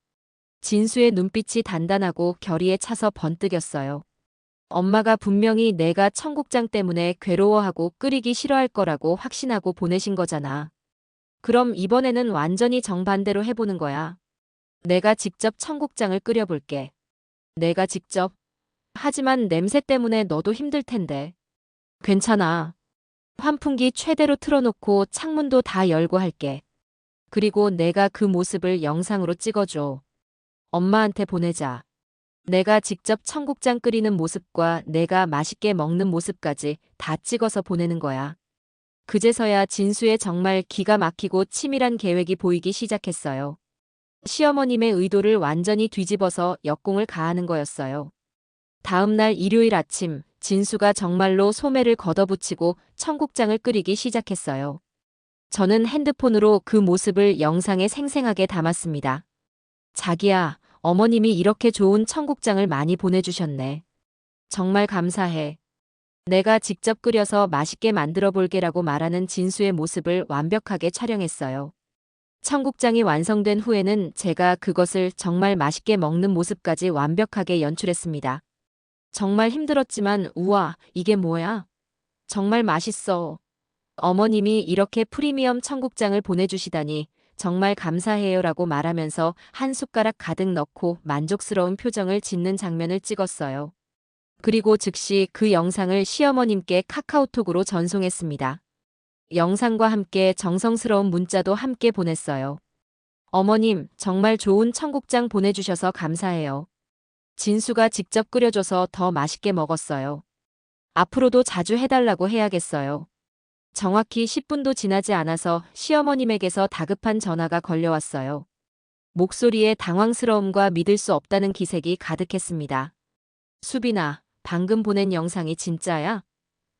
진수의 눈빛이 단단하고 결의에 차서 번뜩였어요. 엄마가 분명히 내가 청국장 때문에 괴로워하고 끓이기 싫어할 거라고 확신하고 보내신 거잖아. 그럼 이번에는 완전히 정반대로 해보는 거야. 내가 직접 청국장을 끓여볼게. 내가 직접? 하지만 냄새 때문에 너도 힘들 텐데. 괜찮아. 환풍기 최대로 틀어놓고 창문도 다 열고 할게. 그리고 내가 그 모습을 영상으로 찍어줘. 엄마한테 보내자. 내가 직접 청국장 끓이는 모습과 내가 맛있게 먹는 모습까지 다 찍어서 보내는 거야. 그제서야 진수의 정말 기가 막히고 치밀한 계획이 보이기 시작했어요. 시어머님의 의도를 완전히 뒤집어서 역공을 가하는 거였어요. 다음 날 일요일 아침, 진수가 정말로 소매를 걷어붙이고 청국장을 끓이기 시작했어요. 저는 핸드폰으로 그 모습을 영상에 생생하게 담았습니다. 자기야, 어머님이 이렇게 좋은 청국장을 많이 보내주셨네. 정말 감사해. 내가 직접 끓여서 맛있게 만들어 볼게라고 말하는 진수의 모습을 완벽하게 촬영했어요. 청국장이 완성된 후에는 제가 그것을 정말 맛있게 먹는 모습까지 완벽하게 연출했습니다. 정말 힘들었지만 우와, 이게 뭐야? 정말 맛있어. 어머님이 이렇게 프리미엄 청국장을 보내주시다니 정말 감사해요라고 말하면서 한 숟가락 가득 넣고 만족스러운 표정을 짓는 장면을 찍었어요. 그리고 즉시 그 영상을 시어머님께 카카오톡으로 전송했습니다. 영상과 함께 정성스러운 문자도 함께 보냈어요. 어머님, 정말 좋은 청국장 보내주셔서 감사해요. 진수가 직접 끓여줘서 더 맛있게 먹었어요. 앞으로도 자주 해달라고 해야겠어요. 정확히 10분도 지나지 않아서 시어머님에게서 다급한 전화가 걸려왔어요. 목소리에 당황스러움과 믿을 수 없다는 기색이 가득했습니다. 수빈아, 방금 보낸 영상이 진짜야?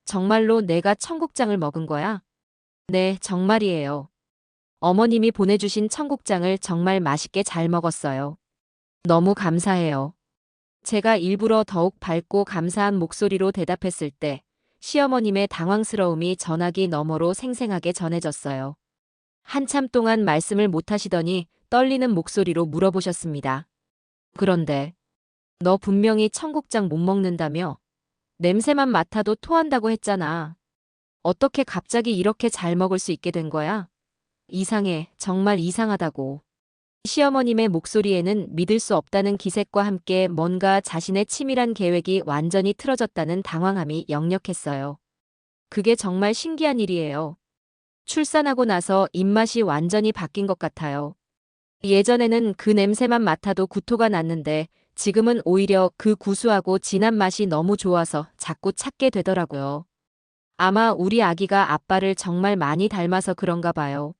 정말로 내가 청국장을 먹은 거야? 네, 정말이에요. 어머님이 보내주신 청국장을 정말 맛있게 잘 먹었어요. 너무 감사해요. 제가 일부러 더욱 밝고 감사한 목소리로 대답했을 때 시어머님의 당황스러움이 전화기 너머로 생생하게 전해졌어요. 한참 동안 말씀을 못하시더니 떨리는 목소리로 물어보셨습니다. 그런데 너 분명히 청국장 못 먹는다며? 냄새만 맡아도 토한다고 했잖아. 어떻게 갑자기 이렇게 잘 먹을 수 있게 된 거야? 이상해, 정말 이상하다고. 시어머님의 목소리에는 믿을 수 없다는 기색과 함께 뭔가 자신의 치밀한 계획이 완전히 틀어졌다는 당황함이 역력했어요. 그게 정말 신기한 일이에요. 출산하고 나서 입맛이 완전히 바뀐 것 같아요. 예전에는 그 냄새만 맡아도 구토가 났는데 지금은 오히려 그 구수하고 진한 맛이 너무 좋아서 자꾸 찾게 되더라고요. 아마 우리 아기가 아빠를 정말 많이 닮아서 그런가 봐요.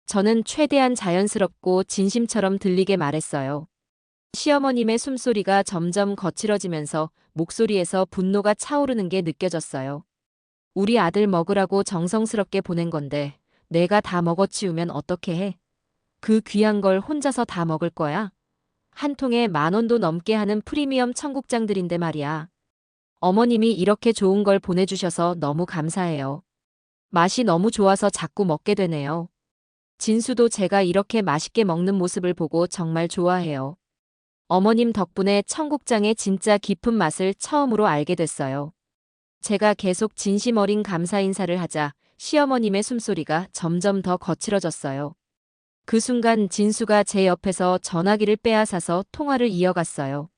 저는 최대한 자연스럽고 진심처럼 들리게 말했어요. 시어머님의 숨소리가 점점 거칠어지면서 목소리에서 분노가 차오르는 게 느껴졌어요. 우리 아들 먹으라고 정성스럽게 보낸 건데 내가 다 먹어치우면 어떻게 해? 그 귀한 걸 혼자서 다 먹을 거야? 한 통에 10,000원도 넘게 하는 프리미엄 청국장들인데 말이야. 어머님이 이렇게 좋은 걸 보내주셔서 너무 감사해요. 맛이 너무 좋아서 자꾸 먹게 되네요. 진수도 제가 이렇게 맛있게 먹는 모습을 보고 정말 좋아해요. 어머님 덕분에 청국장의 진짜 깊은 맛을 처음으로 알게 됐어요. 제가 계속 진심 어린 감사 인사를 하자 시어머님의 숨소리가 점점 더 거칠어졌어요. 그 순간 진수가 제 옆에서 전화기를 빼앗아서 통화를 이어갔어요.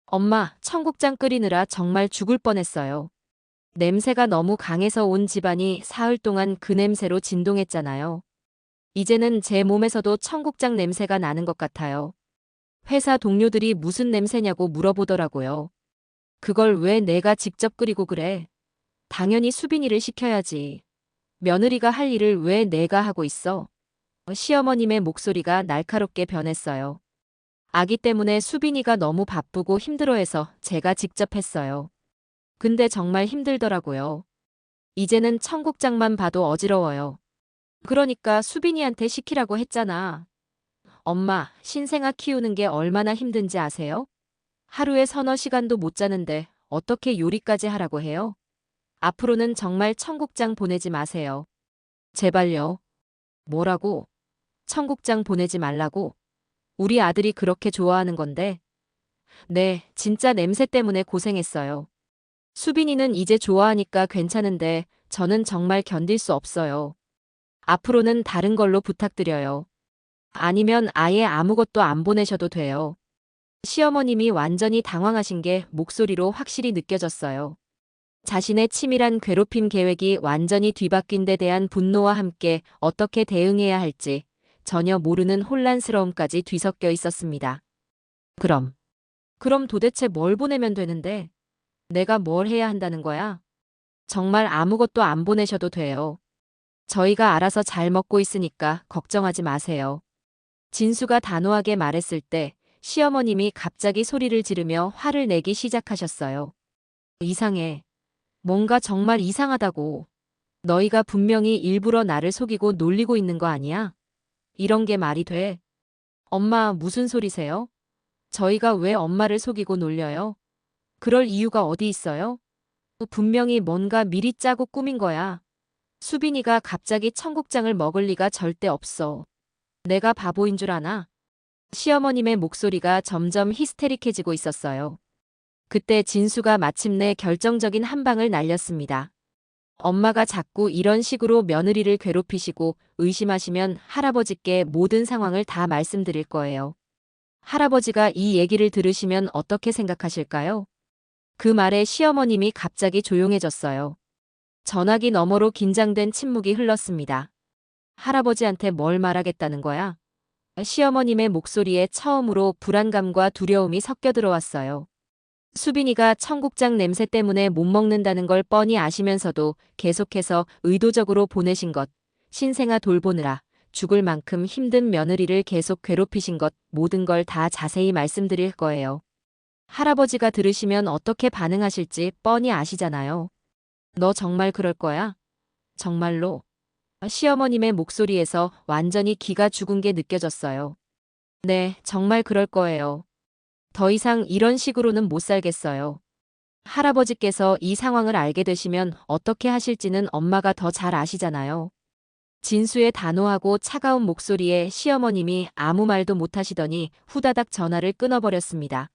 엄마, 청국장 끓이느라 정말 죽을 뻔했어요. 냄새가 너무 강해서 온 집안이 사흘 동안 그 냄새로 진동했잖아요. 이제는 제 몸에서도 청국장 냄새가 나는 것 같아요. 회사 동료들이 무슨 냄새냐고 물어보더라고요. 그걸 왜 내가 직접 끓이고 그래? 당연히 수빈이를 시켜야지. 며느리가 할 일을 왜 내가 하고 있어? 시어머님의 목소리가 날카롭게 변했어요. 아기 때문에 수빈이가 너무 바쁘고 힘들어해서 제가 직접 했어요. 근데 정말 힘들더라고요. 이제는 청국장만 봐도 어지러워요. 그러니까 수빈이한테 시키라고 했잖아. 엄마, 신생아 키우는 게 얼마나 힘든지 아세요? 하루에 서너 시간도 못 자는데 어떻게 요리까지 하라고 해요? 앞으로는 정말 청국장 보내지 마세요. 제발요. 뭐라고? 청국장 보내지 말라고? 우리 아들이 그렇게 좋아하는 건데. 네, 진짜 냄새 때문에 고생했어요. 수빈이는 이제 좋아하니까 괜찮은데 저는 정말 견딜 수 없어요. 앞으로는 다른 걸로 부탁드려요. 아니면 아예 아무것도 안 보내셔도 돼요. 시어머님이 완전히 당황하신 게 목소리로 확실히 느껴졌어요. 자신의 치밀한 괴롭힘 계획이 완전히 뒤바뀐 데 대한 분노와 함께 어떻게 대응해야 할지 전혀 모르는 혼란스러움까지 뒤섞여 있었습니다. 그럼, 그럼 도대체 뭘 보내면 되는데? 내가 뭘 해야 한다는 거야? 정말 아무것도 안 보내셔도 돼요. 저희가 알아서 잘 먹고 있으니까 걱정하지 마세요. 진수가 단호하게 말했을 때 시어머님이 갑자기 소리를 지르며 화를 내기 시작하셨어요. 이상해. 뭔가 정말 이상하다고. 너희가 분명히 일부러 나를 속이고 놀리고 있는 거 아니야? 이런 게 말이 돼? 엄마, 무슨 소리세요? 저희가 왜 엄마를 속이고 놀려요? 그럴 이유가 어디 있어요? 분명히 뭔가 미리 짜고 꾸민 거야. 수빈이가 갑자기 청국장을 먹을 리가 절대 없어. 내가 바보인 줄 아나? 시어머님의 목소리가 점점 히스테릭해지고 있었어요. 그때 진수가 마침내 결정적인 한 방을 날렸습니다. 엄마가 자꾸 이런 식으로 며느리를 괴롭히시고 의심하시면 할아버지께 모든 상황을 다 말씀드릴 거예요. 할아버지가 이 얘기를 들으시면 어떻게 생각하실까요? 그 말에 시어머님이 갑자기 조용해졌어요. 전화기 너머로 긴장된 침묵이 흘렀습니다. 할아버지한테 뭘 말하겠다는 거야? 시어머님의 목소리에 처음으로 불안감과 두려움이 섞여 들어왔어요. 수빈이가 청국장 냄새 때문에 못 먹는다는 걸 뻔히 아시면서도 계속해서 의도적으로 보내신 것, 신생아 돌보느라 죽을 만큼 힘든 며느리를 계속 괴롭히신 것, 모든 걸 다 자세히 말씀드릴 거예요. 할아버지가 들으시면 어떻게 반응하실지 뻔히 아시잖아요. 너 정말 그럴 거야? 정말로? 시어머님의 목소리에서 완전히 기가 죽은 게 느껴졌어요. 네, 정말 그럴 거예요. 더 이상 이런 식으로는 못 살겠어요. 할아버지께서 이 상황을 알게 되시면 어떻게 하실지는 엄마가 더 잘 아시잖아요. 진수의 단호하고 차가운 목소리에 시어머님이 아무 말도 못하시더니 후다닥 전화를 끊어버렸습니다.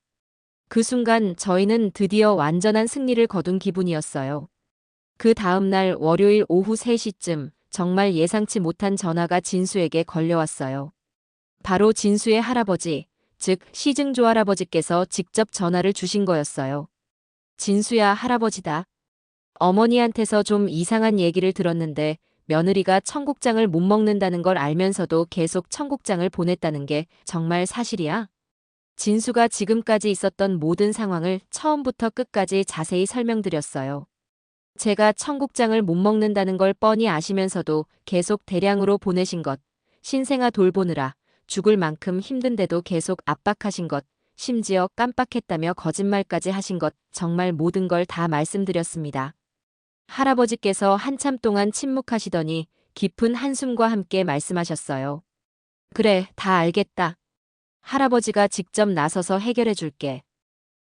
그 순간 저희는 드디어 완전한 승리를 거둔 기분이었어요. 그 다음날 월요일 오후 3시쯤 정말 예상치 못한 전화가 진수에게 걸려왔어요. 바로 진수의 할아버지, 즉 시증조 할아버지께서 직접 전화를 주신 거였어요. 진수야, 할아버지다. 어머니한테서 좀 이상한 얘기를 들었는데 며느리가 청국장을 못 먹는다는 걸 알면서도 계속 청국장을 보냈다는 게 정말 사실이야? 진수가 지금까지 있었던 모든 상황을 처음부터 끝까지 자세히 설명드렸어요. 제가 청국장을 못 먹는다는 걸 뻔히 아시면서도 계속 대량으로 보내신 것, 신생아 돌보느라 죽을 만큼 힘든데도 계속 압박하신 것, 심지어 깜빡했다며 거짓말까지 하신 것, 정말 모든 걸 다 말씀드렸습니다. 할아버지께서 한참 동안 침묵하시더니 깊은 한숨과 함께 말씀하셨어요. 그래, 다 알겠다. 할아버지가 직접 나서서 해결해 줄게.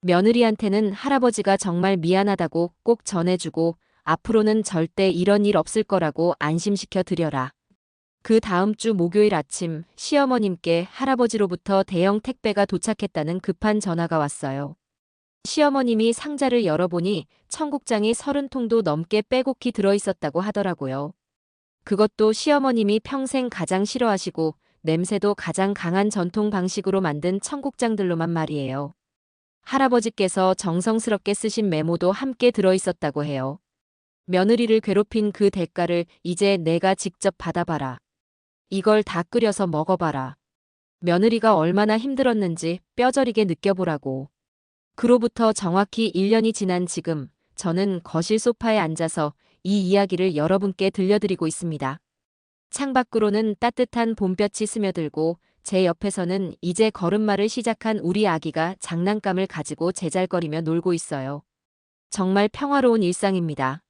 며느리한테는 할아버지가 정말 미안하다고 꼭 전해주고 앞으로는 절대 이런 일 없을 거라고 안심시켜 드려라. 그 다음 주 목요일 아침 시어머님께 할아버지로부터 대형 택배가 도착했다는 급한 전화가 왔어요. 시어머님이 상자를 열어보니 청국장이 30통도 넘게 빼곡히 들어있었다고 하더라고요. 그것도 시어머님이 평생 가장 싫어하시고 냄새도 가장 강한 전통 방식으로 만든 청국장들로만 말이에요. 할아버지께서 정성스럽게 쓰신 메모도 함께 들어있었다고 해요. 며느리를 괴롭힌 그 대가를 이제 내가 직접 받아봐라. 이걸 다 끓여서 먹어봐라. 며느리가 얼마나 힘들었는지 뼈저리게 느껴보라고. 그로부터 정확히 1년이 지난 지금 저는 거실 소파에 앉아서 이 이야기를 여러분께 들려드리고 있습니다. 창밖으로는 따뜻한 봄볕이 스며들고 제 옆에서는 이제 걸음마를 시작한 우리 아기가 장난감을 가지고 제잘거리며 놀고 있어요. 정말 평화로운 일상입니다.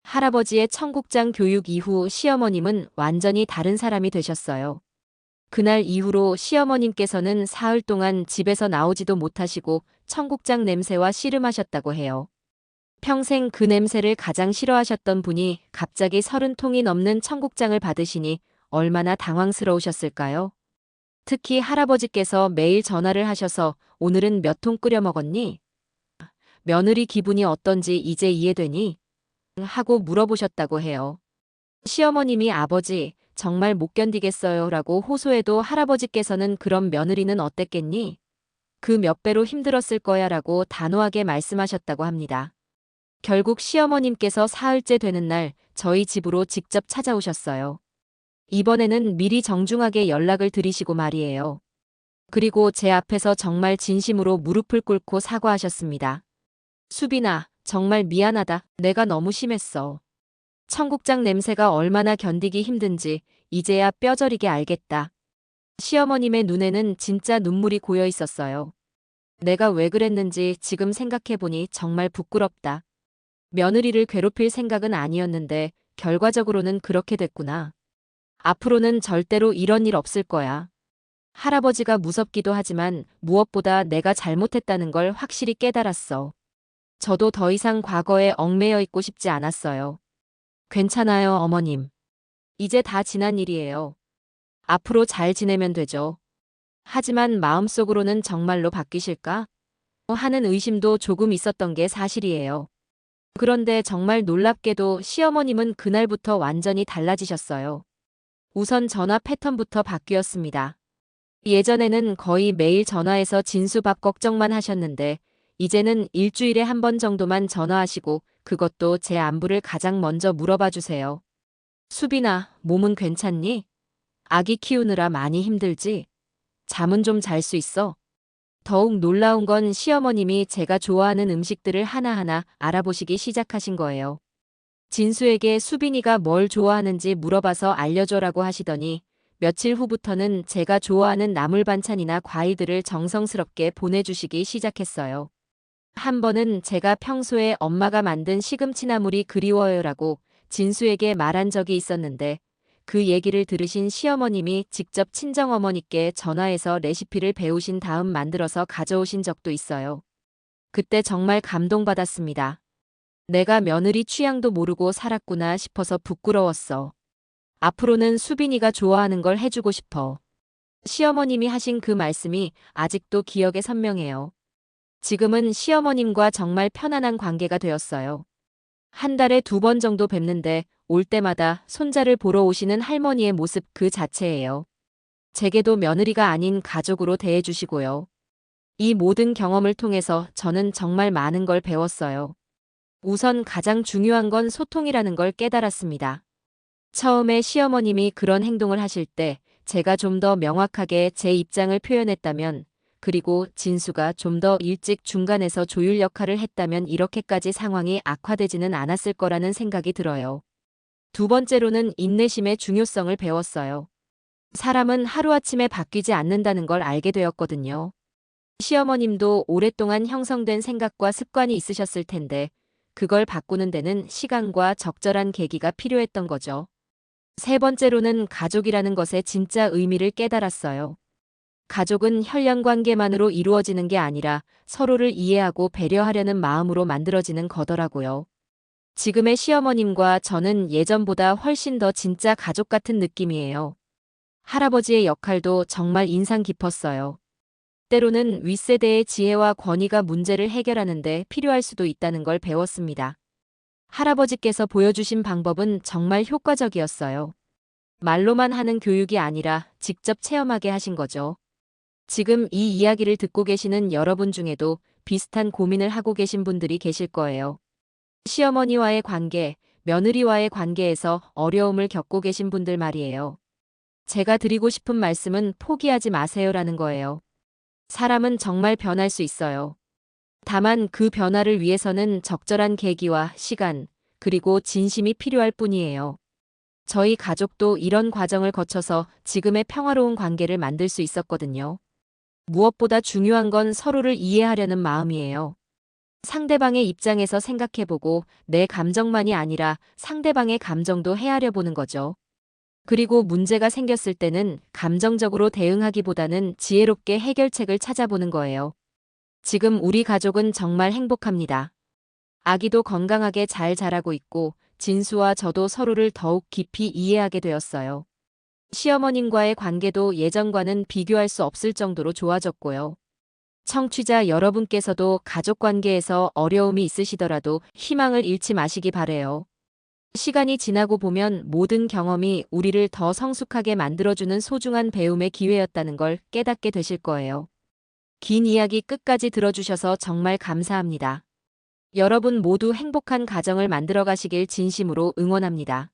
할아버지의 청국장 교육 이후 시어머님은 완전히 다른 사람이 되셨어요. 그날 이후로 시어머님께서는 사흘 동안 집에서 나오지도 못하시고 청국장 냄새와 씨름하셨다고 해요. 평생 그 냄새를 가장 싫어하셨던 분이 갑자기 30통이 넘는 청국장을 받으시니 얼마나 당황스러우셨을까요? 특히 할아버지께서 매일 전화를 하셔서 오늘은 몇 통 끓여 먹었니? 며느리 기분이 어떤지 이제 이해되니? 하고 물어보셨다고 해요. 시어머님이 아버지, 정말 못 견디겠어요 라고 호소해도 할아버지께서는 그럼 며느리는 어땠겠니? 그 몇 배로 힘들었을 거야 라고 단호하게 말씀하셨다고 합니다. 결국 시어머님께서 사흘째 되는 날 저희 집으로 직접 찾아오셨어요. 이번에는 미리 정중하게 연락을 드리시고 말이에요. 그리고 제 앞에서 정말 진심으로 무릎을 꿇고 사과하셨습니다. 수빈아, 정말 미안하다. 내가 너무 심했어. 청국장 냄새가 얼마나 견디기 힘든지 이제야 뼈저리게 알겠다. 시어머님의 눈에는 진짜 눈물이 고여 있었어요. 내가 왜 그랬는지 지금 생각해보니 정말 부끄럽다. 며느리를 괴롭힐 생각은 아니었는데 결과적으로는 그렇게 됐구나. 앞으로는 절대로 이런 일 없을 거야. 할아버지가 무섭기도 하지만 무엇보다 내가 잘못했다는 걸 확실히 깨달았어. 저도 더 이상 과거에 얽매여 있고 싶지 않았어요. 괜찮아요, 어머님. 이제 다 지난 일이에요. 앞으로 잘 지내면 되죠. 하지만 마음속으로는 정말로 바뀌실까? 하는 의심도 조금 있었던 게 사실이에요. 그런데 정말 놀랍게도 시어머님은 그날부터 완전히 달라지셨어요. 우선 전화 패턴부터 바뀌었습니다. 예전에는 거의 매일 전화해서 진수밥 걱정만 하셨는데 이제는 일주일에 한 번 정도만 전화하시고 그것도 제 안부를 가장 먼저 물어봐 주세요. 수빈아, 몸은 괜찮니? 아기 키우느라 많이 힘들지? 잠은 좀 잘 수 있어? 더욱 놀라운 건 시어머님이 제가 좋아하는 음식들을 하나하나 알아보시기 시작하신 거예요. 진수에게 수빈이가 뭘 좋아하는지 물어봐서 알려줘라고 하시더니 며칠 후부터는 제가 좋아하는 나물 반찬이나 과일들을 정성스럽게 보내주시기 시작했어요. 한 번은 제가 평소에 엄마가 만든 시금치나물이 그리워요라고 진수에게 말한 적이 있었는데 그 얘기를 들으신 시어머님이 직접 친정어머니께 전화해서 레시피를 배우신 다음 만들어서 가져오신 적도 있어요. 그때 정말 감동받았습니다. 내가 며느리 취향도 모르고 살았구나 싶어서 부끄러웠어. 앞으로는 수빈이가 좋아하는 걸 해주고 싶어. 시어머님이 하신 그 말씀이 아직도 기억에 선명해요. 지금은 시어머님과 정말 편안한 관계가 되었어요. 한 달에 2번 정도 뵙는데 올 때마다 손자를 보러 오시는 할머니의 모습 그 자체예요. 제게도 며느리가 아닌 가족으로 대해주시고요. 이 모든 경험을 통해서 저는 정말 많은 걸 배웠어요. 우선 가장 중요한 건 소통이라는 걸 깨달았습니다. 처음에 시어머님이 그런 행동을 하실 때 제가 좀 더 명확하게 제 입장을 표현했다면 그리고 진수가 좀 더 일찍 중간에서 조율 역할을 했다면 이렇게까지 상황이 악화되지는 않았을 거라는 생각이 들어요. 두 번째로는 인내심의 중요성을 배웠어요. 사람은 하루아침에 바뀌지 않는다는 걸 알게 되었거든요. 시어머님도 오랫동안 형성된 생각과 습관이 있으셨을 텐데 그걸 바꾸는 데는 시간과 적절한 계기가 필요했던 거죠. 세 번째로는 가족이라는 것의 진짜 의미를 깨달았어요. 가족은 혈연 관계만으로 이루어지는 게 아니라 서로를 이해하고 배려하려는 마음으로 만들어지는 거더라고요. 지금의 시어머님과 저는 예전보다 훨씬 더 진짜 가족 같은 느낌이에요. 할아버지의 역할도 정말 인상 깊었어요. 때로는 윗세대의 지혜와 권위가 문제를 해결하는 데 필요할 수도 있다는 걸 배웠습니다. 할아버지께서 보여주신 방법은 정말 효과적이었어요. 말로만 하는 교육이 아니라 직접 체험하게 하신 거죠. 지금 이 이야기를 듣고 계시는 여러분 중에도 비슷한 고민을 하고 계신 분들이 계실 거예요. 시어머니와의 관계, 며느리와의 관계에서 어려움을 겪고 계신 분들 말이에요. 제가 드리고 싶은 말씀은 포기하지 마세요라는 거예요. 사람은 정말 변할 수 있어요. 다만 그 변화를 위해서는 적절한 계기와 시간, 그리고 진심이 필요할 뿐이에요. 저희 가족도 이런 과정을 거쳐서 지금의 평화로운 관계를 만들 수 있었거든요. 무엇보다 중요한 건 서로를 이해하려는 마음이에요. 상대방의 입장에서 생각해보고 내 감정만이 아니라 상대방의 감정도 헤아려 보는 거죠. 그리고 문제가 생겼을 때는 감정적으로 대응하기보다는 지혜롭게 해결책을 찾아보는 거예요. 지금 우리 가족은 정말 행복합니다. 아기도 건강하게 잘 자라고 있고 진수와 저도 서로를 더욱 깊이 이해하게 되었어요. 시어머님과의 관계도 예전과는 비교할 수 없을 정도로 좋아졌고요. 청취자 여러분께서도 가족 관계에서 어려움이 있으시더라도 희망을 잃지 마시기 바래요. 시간이 지나고 보면 모든 경험이 우리를 더 성숙하게 만들어주는 소중한 배움의 기회였다는 걸 깨닫게 되실 거예요. 긴 이야기 끝까지 들어주셔서 정말 감사합니다. 여러분 모두 행복한 가정을 만들어 가시길 진심으로 응원합니다.